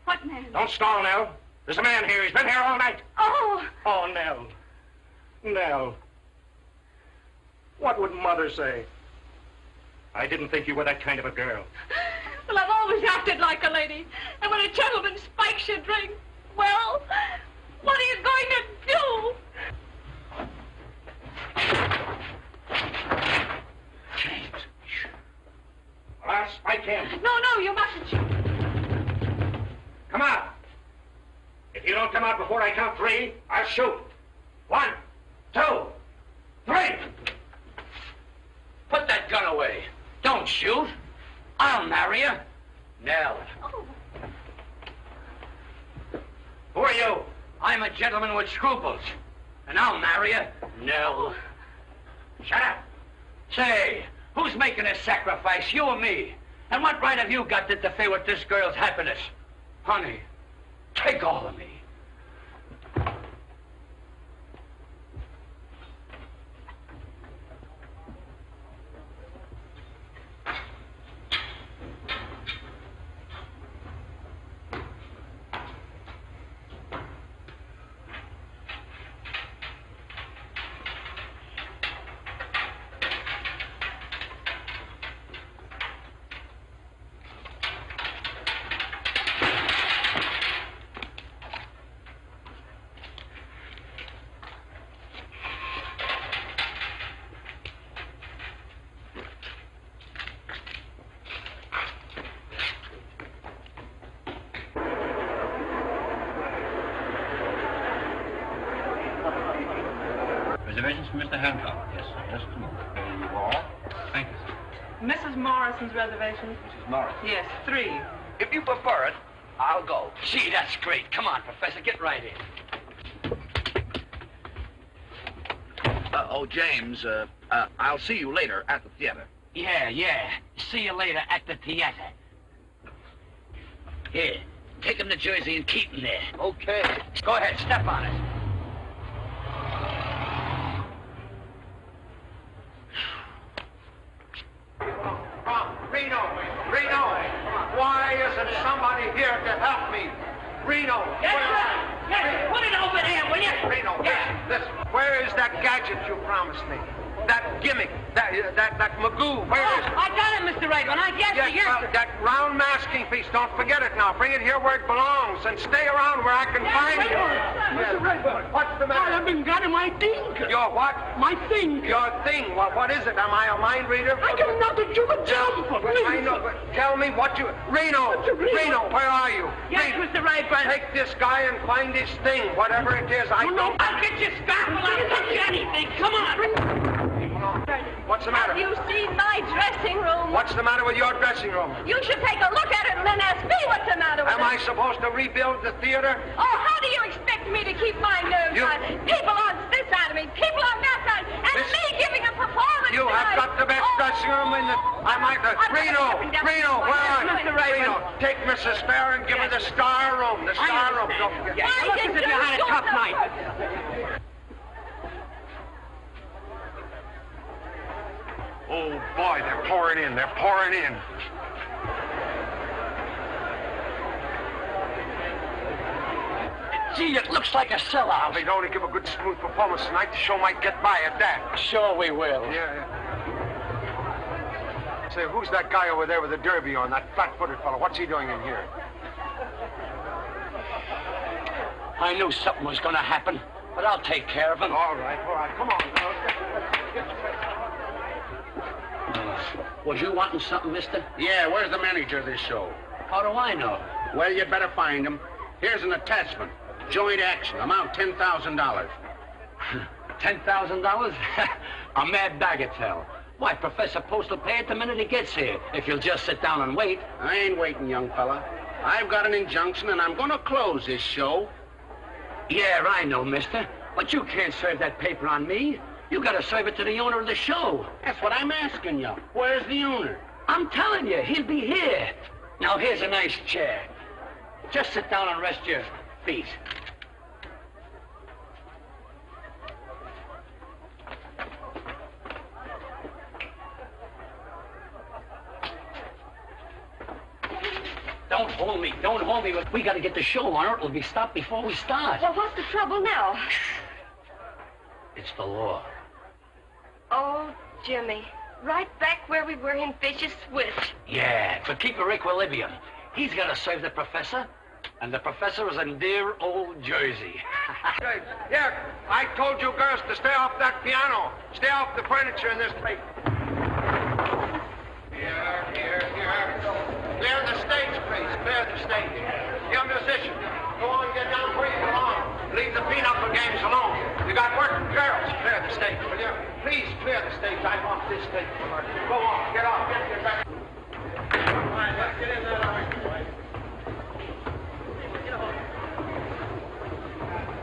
What man? Don't stall, Nell. There's a man here. He's been here all night. Oh! Oh, Nell. Nell. What would Mother say? I didn't think you were that kind of a girl. Well, I've always acted like a lady. And when a gentleman spikes your drink, well, what are you going to do? James. him. No, you mustn't shoot. Come out. If you don't come out before I count 3, I'll shoot. 1, 2, 3. Put that gun away. Don't shoot. I'll marry you. Nell. Oh. Who are you? I'm a gentleman with scruples. And I'll marry you. Nell. Shut up. Say, who's making this sacrifice, you or me? And what right have you got to interfere with this girl's happiness? Honey, take all of me. Reservations for Mr. Hancock? Yes, sir. Just a moment. There you are. Thank you, sir. Mrs. Morrison's reservation? Mrs. Morris. Yes, 3. If you prefer it, I'll go. Gee, that's great. Come on, Professor, get right in. James, I'll see you later at the theater. Yeah. See you later at the theater. Here, take him to Jersey and Keaton there. Okay. Go ahead, step on it. Reno, why isn't somebody here to help me? Reno, Yes, put it over there, will you? Reno, listen, where is that gadget you promised me? That gimmick, that magoo, where is it? I got it, Mr. Rayburn. I guess that round masking piece, don't forget it now. Bring it here where it belongs and stay around where I can find it. Mr. Rayburn. What's the matter? I haven't got my thing. Your what? My thing. Your thing? What is it? Am I a mind reader? I can nothing you can jump. I know, but tell me what you... Reno, where are you? Yes, Mr. Rayburn. Take this guy and find his thing, whatever it is. I don't... I'll get you scalpel. I'll get you anything. Come on. What's the matter? Have you seen my dressing room? What's the matter with your dressing room? You should take a look at it and then ask me what's the matter with it. Am I supposed to rebuild the theater? Oh, how do you expect me to keep my nerves on? People on this side of me, people on that side, and me giving a performance You tonight. have got the best dressing room in the... I might... Reno, where are you? Mr. Rayburn. Reno, take Mrs. Espere and give her the star room. The star room. Don't forget. Yeah, look as if you had a tough night. Oh, boy, they're pouring in. They're pouring in. Gee, it looks like a sellout. If they'd only give a good, smooth performance tonight, the show might get by at that. Sure we will. Yeah. Say, who's that guy over there with the derby on, that flat-footed fellow? What's he doing in here? I knew something was going to happen, but I'll take care of him. All right. Come on, girls. Was you wanting something, mister? Yeah, where's the manager of this show? How do I know? Well, you'd better find him. Here's an attachment. Joint action, amount $10,000. $10,000? A mad bagatelle. Why, Professor Post will pay it the minute he gets here, if you'll just sit down and wait. I ain't waiting, young fella. I've got an injunction, and I'm going to close this show. Yeah, I know, mister. But you can't serve that paper on me. You gotta serve it to the owner of the show. That's what I'm asking you. Where's the owner? I'm telling you, he'll be here. Now, here's a nice chair. Just sit down and rest your feet. Don't hold me. Don't hold me. We gotta get the show on, or it'll be stopped before we start. Well, what's the trouble now? It's the law. Oh, Jimmy. Right back where we were in Fish's Switch. Yeah, to keep our equilibrium. He's got to serve the professor, and the professor is in dear old Jersey. Here, I told you girls to stay off that piano. Stay off the furniture in this place. Here. Clear the stage, please. Clear the stage. Young musician, go on, get down where you belong. Leave the pinochle games alone. You got working girls. Clear the stage, will you? Please clear the stage. I want this stage. Go on, get off. Get back. All right, let's get in there.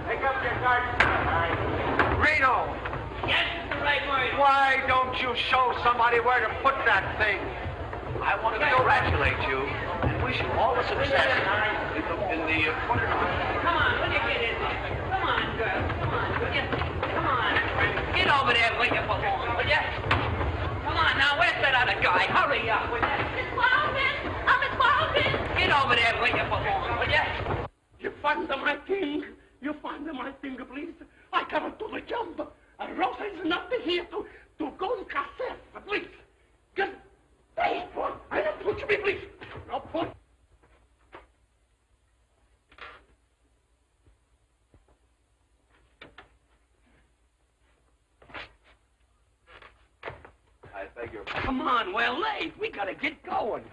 Pick up your guard. Reno! Yes, the right word. Why don't you show somebody where to put that thing? I want to congratulate you and wish you all the success in the Come on, will you get in there? Come on, girl. Come on, will you? Come on. Get over there where you belong, will you? Come on now, where's that other guy? Hurry up, will you? Miss Walton! Oh, Miss Walton! Get over there where you belong, will you? You find my thing. You find my thing, please. I cannot do the jump. Rosa is not here to go to cassette, please. Just, please, boy. I don't push me, please. No push. I beg your Come on, we're late. We gotta get going.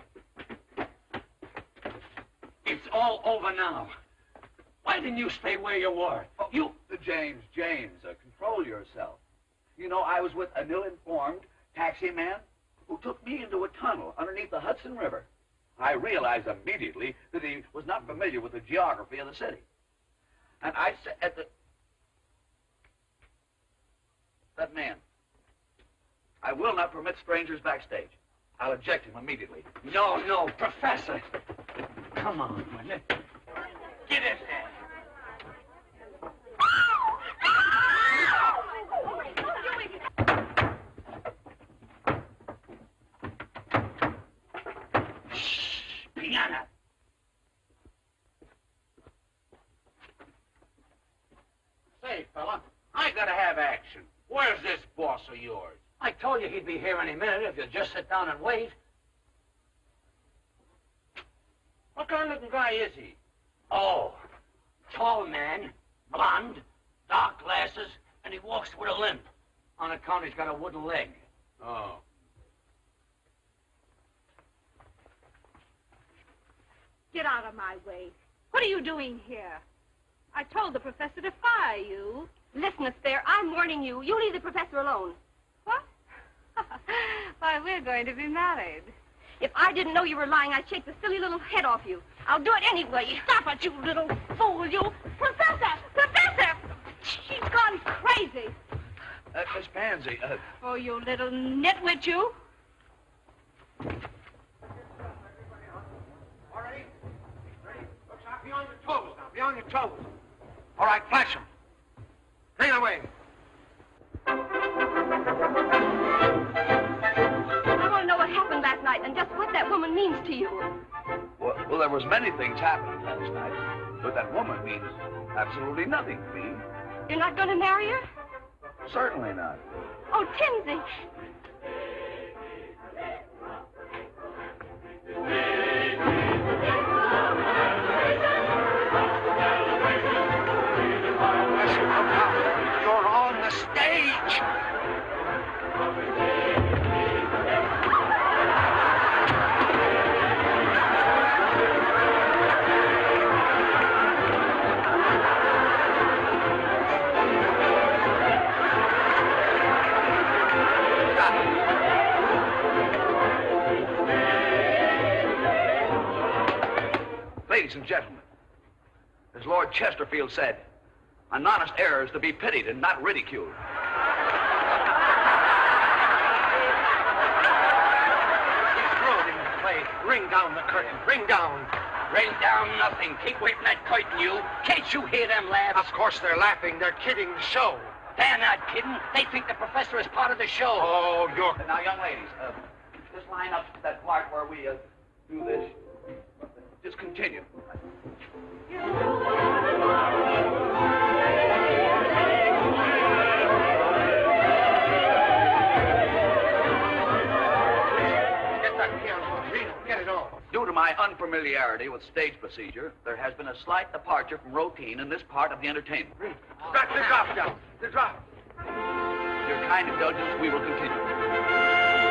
It's all over now. Why didn't you stay where you were? Oh, You... James, control yourself. You know, I was with an ill-informed taxi man who took me into a tunnel underneath the Hudson River. I realized immediately that he was not familiar with the geography of the city. And I said that man, I will not permit strangers backstage. I'll eject him immediately. No, Professor. Come on, will you? Get in there. Piano. Say, fella, I gotta have action. Where's this boss of yours? I told you he'd be here any minute if you'd just sit down and wait. What kind of looking guy is he? Oh, tall man, blonde, dark glasses, and he walks with a limp. On account he's got a wooden leg. Oh. Get out of my way. What are you doing here? I told the professor to fire you. Listen, Espere, I'm warning you. You leave the professor alone. What? Why, we're going to be married. If I didn't know you were lying, I'd shake the silly little head off you. I'll do it anyway. Stop it, you little fool, you. Professor! Professor! She's gone crazy. Miss Pansy, Oh, you little nitwit, you. All ready? Ready? Looks out. Be on your toes now. Be on your toes. All right, flash them. Bring it away. I want to know what happened last night and just what that woman means to you. well, there was many things happening last night, but that woman means absolutely nothing to me. You're not going to marry her? Certainly not. Oh, Timothy. You're on the stage. Ladies and gentlemen, as Lord Chesterfield said, an honest error is to be pitied and not ridiculed. Ring down the curtain. Ring down. Ring down nothing. Keep waiting that curtain, you. Can't you hear them laugh? Of course they're laughing. They're kidding the show. They're not kidding. They think the professor is part of the show. Oh, you're... Now, young ladies, just line up that part where we do this. Just continue. Due to my unfamiliarity with stage procedure, there has been a slight departure from routine in this part of the entertainment. Got the drop down. The drop. Your kind indulgence, we will continue.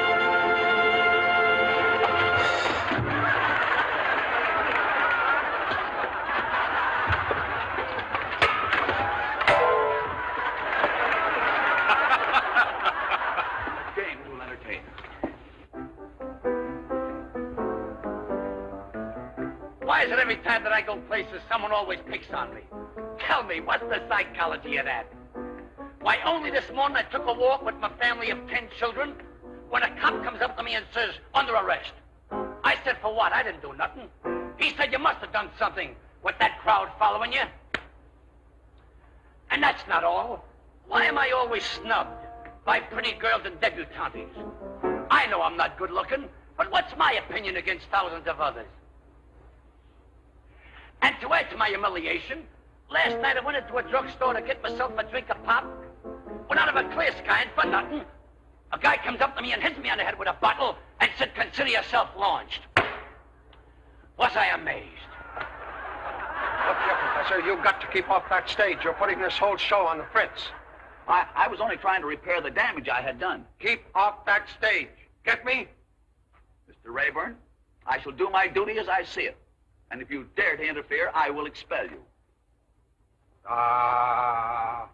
that every time that I go places, someone always picks on me? Tell me, what's the psychology of that? Why, only this morning I took a walk with my family of 10 children when a cop comes up to me and says, under arrest. I said, for what? I didn't do nothing. He said, you must have done something with that crowd following you. And that's not all. Why am I always snubbed by pretty girls and debutantes? I know I'm not good looking, but what's my opinion against thousands of others? And to add to my humiliation, last night I went into a drugstore to get myself a drink of pop. Went out of a clear sky and for nothing. A guy comes up to me and hits me on the head with a bottle and said, consider yourself launched. Was I amazed? Look here, Professor, you've got to keep off that stage. You're putting this whole show on the fritz. I was only trying to repair the damage I had done. Keep off that stage. Get me? Mr. Rayburn, I shall do my duty as I see it. And if you dare to interfere, I will expel you. Ah.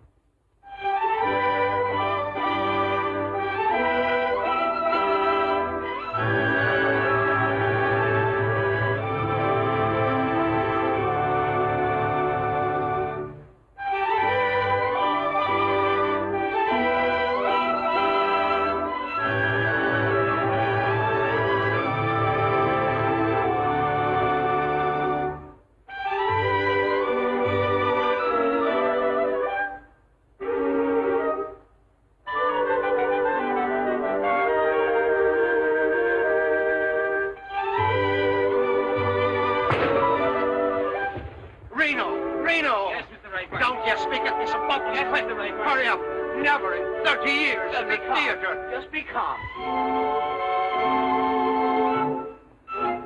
Don't you speak at me some bubbles. Yes, Mr. Rayburn. Hurry up. Never in 30 years in the theater. Just be calm.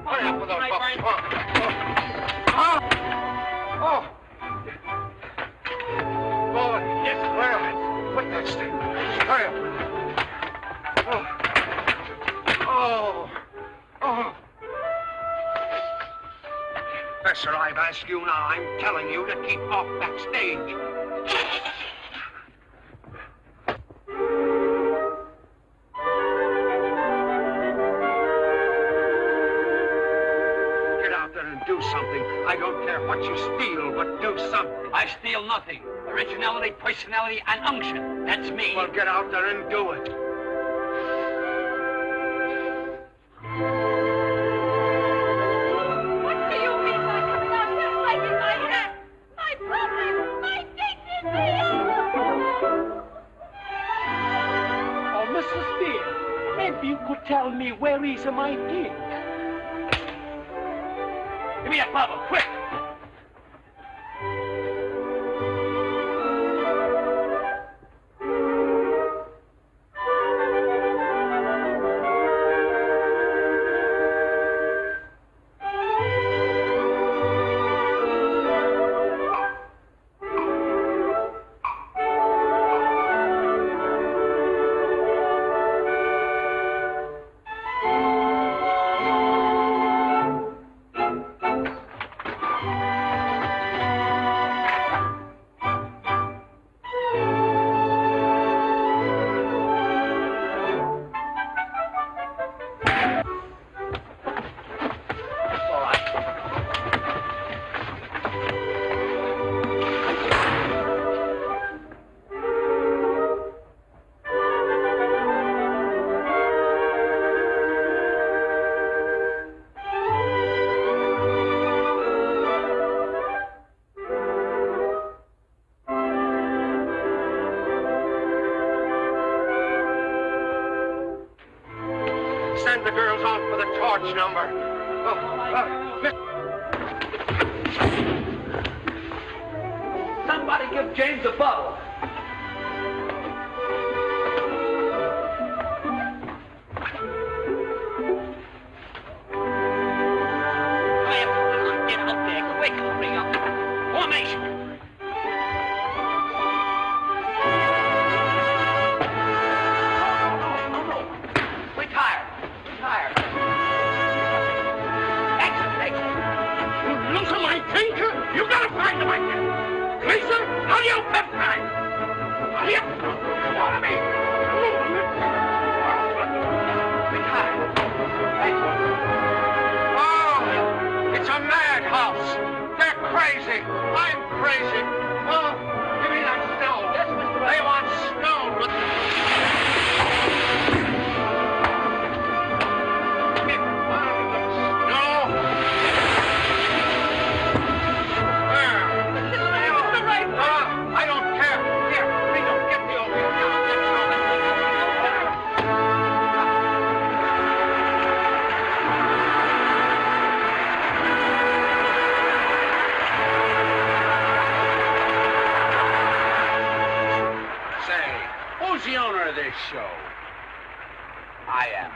Hurry up with those bubbles. Oh. Boy. Yes, well, put that stick. Hurry up. Oh. Professor, I've asked you now. I'm telling you to keep off that stage. Get out there and do something. I don't care what you steal, but do something. I steal nothing. Originality, personality, and unction. That's me. Well, get out there and do it. You could tell me where is my king. Give me a bubble, quick! Send the girls out for the torch number. Somebody give James a bottle. Get out there, quick, hurry up. Formation. You gotta find him again. Lisa, how do you pep time? I am.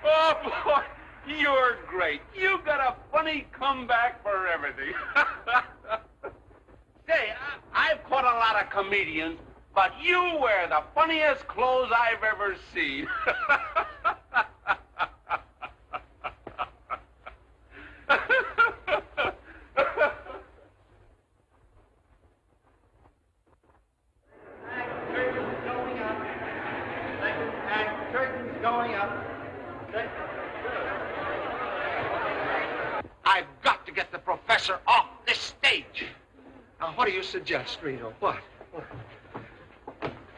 Oh, boy, you're great. You got a funny comeback for everything. Say, I've caught a lot of comedians, but you wear the funniest clothes I've ever seen. I've got to get the professor off this stage. Now, what do you suggest, Reno? What?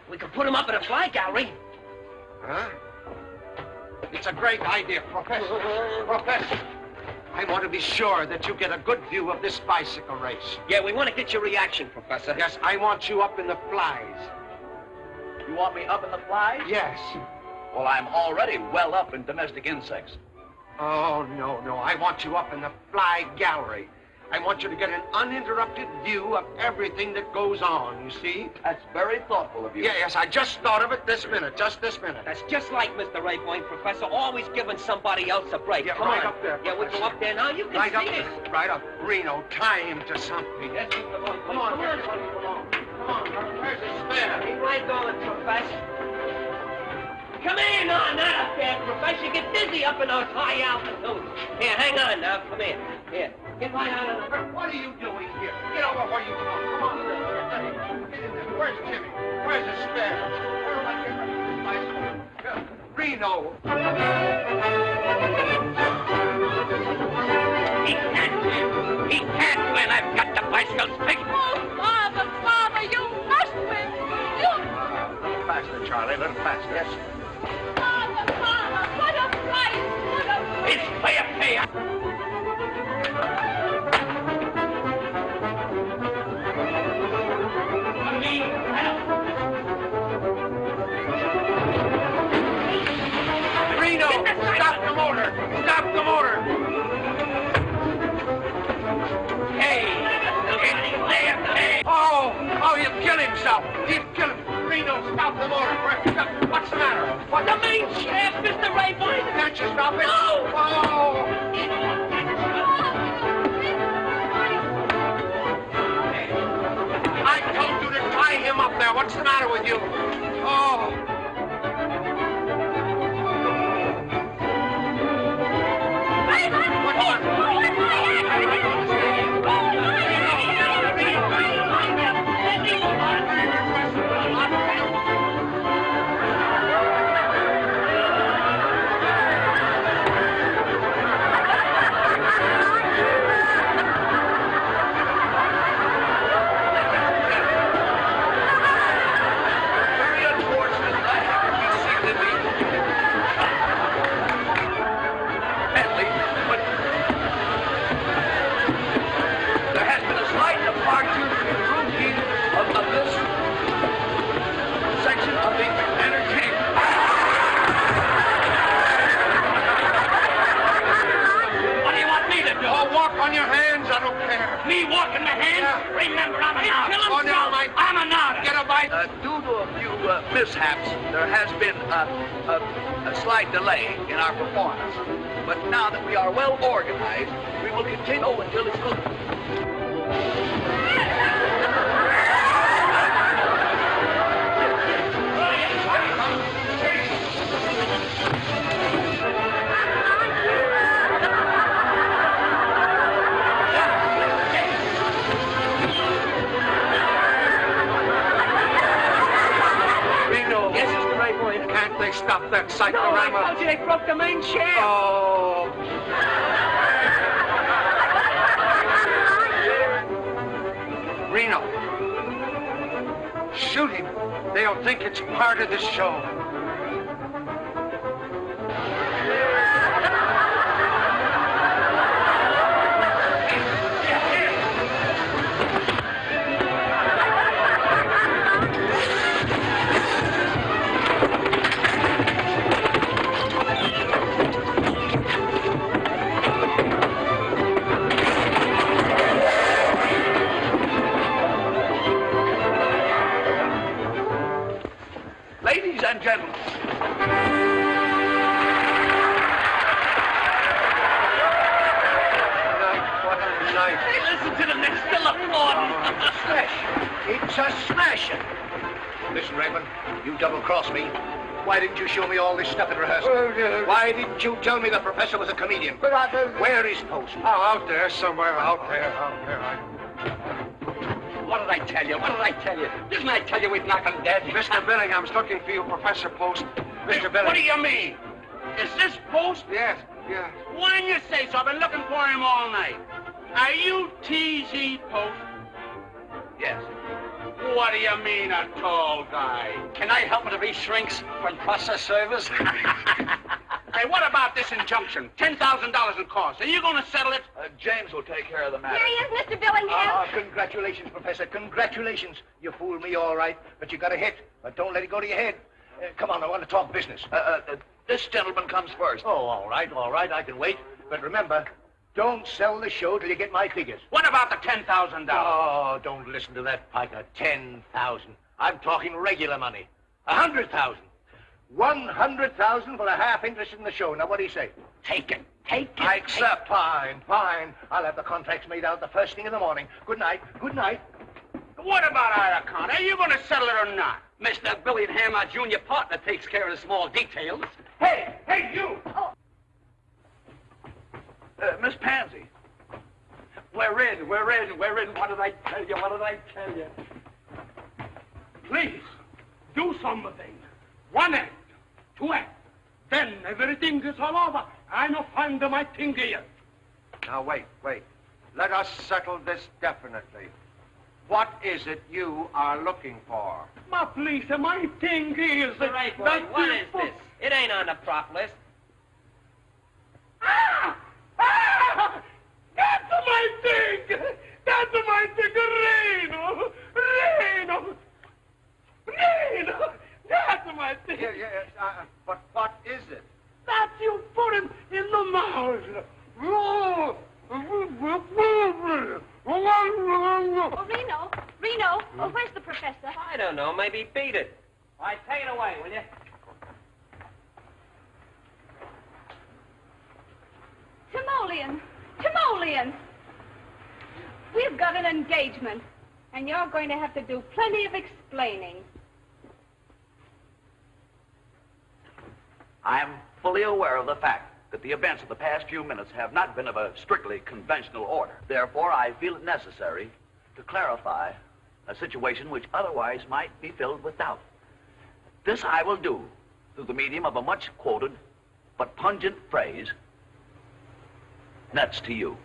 We could put him up in a fly gallery. Huh? It's a great idea, Professor. Professor, I want to be sure that you get a good view of this bicycle race. Yeah, we want to get your reaction, Professor. Yes, I want you up in the flies. You want me up in the flies? Yes. Well, I'm already well up in domestic insects. Oh, no. I want you up in the fly gallery. I want you to get an uninterrupted view of everything that goes on, you see? That's very thoughtful of you. Yes, I just thought of it this minute, just this minute. That's just like Mr. Raybourne, Professor, always giving somebody else a break. Yeah, Come right on. up there, Yeah, we go up there now. You can Right see up it. there, right up. Reno, tie him to something. Yes, Mr. Raybourne. Come on, everybody, come on. Come on, where's his spare? Keep right going, Professor. Come in, no, not up there, Professor. You get dizzy up in those high altitudes. Here, hang on now. Come here. Here. Get right out of the... What are you doing here? Get over where you belong. Come on, get in there. Where's Jimmy? Where's his spare? Everybody get ready for this bicycle. Reno. He can't win. I've got the bicycle fixed. Oh, Father, you must win. You... A little faster, Charlie, a little faster. Yes. Father, what a price. What a price. It's pay. Reno, stop the motor. Stop the motor. Hey. Oh, he'll kill himself. He'll kill him. Reno, stop the motor. What's the matter? What? The main shaft, Mr. Raybourne. Can't you stop it? No. Oh. I told you to tie him up there. What's the matter with you? Oh. On your hands, I don't care. Me walking my hands? Yeah. Remember, I'm an out. Oh, no, Mike. I'm an out. Get a bite. Due to a few mishaps, there has been a slight delay in our performance. But now that we are well organized, we will continue until it's complete. Can't they stop that No, cyclorama? I told you they broke the main shaft. Oh. Reno. Shoot him. They'll think it's part of the show. Ladies and gentlemen. What a night. Hey, listen to them. They're still applauding. It's a smasher. Listen, Raymond, you double-crossed me. Why didn't you show me all this stuff at rehearsal? Why didn't you tell me the professor was a comedian? Where is Post? Oh, out there somewhere, out there. What did I tell you? What did I tell you? Didn't I tell you we'd knock him dead? Mr. Billingham's looking for you, Professor Post. Mr. Billingham. What do you mean? Is this Post? Yes. Why didn't you say so? I've been looking for him all night. Are you T.Z. Post? Yes. What do you mean, a tall guy? Can I help him if he shrinks from process service? Hey, what about this injunction? $10,000 in costs. Are you going to settle it? James will take care of the matter. Here he is, Mr. Billingham. Congratulations, Professor. Congratulations. You fooled me all right, but you got a hit. But don't let it go to your head. Come on, I want to talk business. This gentleman comes first. Oh, all right. I can wait. But remember, don't sell the show till you get my figures. What about the $10,000? Oh, don't listen to that piker. 10,000. I'm talking regular money. 100,000. 100,000 for a half interest in the show. Now, what do you say? Take it. I accept. Fine. I'll have the contracts made out the first thing in the morning. Good night. What about our account? Are you going to settle it or not? Mr. Billingham, our junior partner, takes care of the small details. Hey, you! Oh. Miss Pansy. We're in. What did I tell you? Please, do something. 1 act, 2 acts. Then everything is all over. I no find my thing here. Now, wait. Let us settle this definitely. What is it you are looking for? Ma, please, my thing is... Mr. Rayford, what is this? It ain't on the prop list. That's my thing! Reno! That's my thing! But what is it? That you put him in the mouth! Oh, Reno, where's the professor? I don't know. Maybe beat it. All right, take it away, will you? Timoleon! We've got an engagement, and you're going to have to do plenty of explaining. I am fully aware of the fact that the events of the past few minutes have not been of a strictly conventional order. Therefore, I feel it necessary to clarify a situation which otherwise might be filled with doubt. This I will do through the medium of a much quoted but pungent phrase, nuts to you.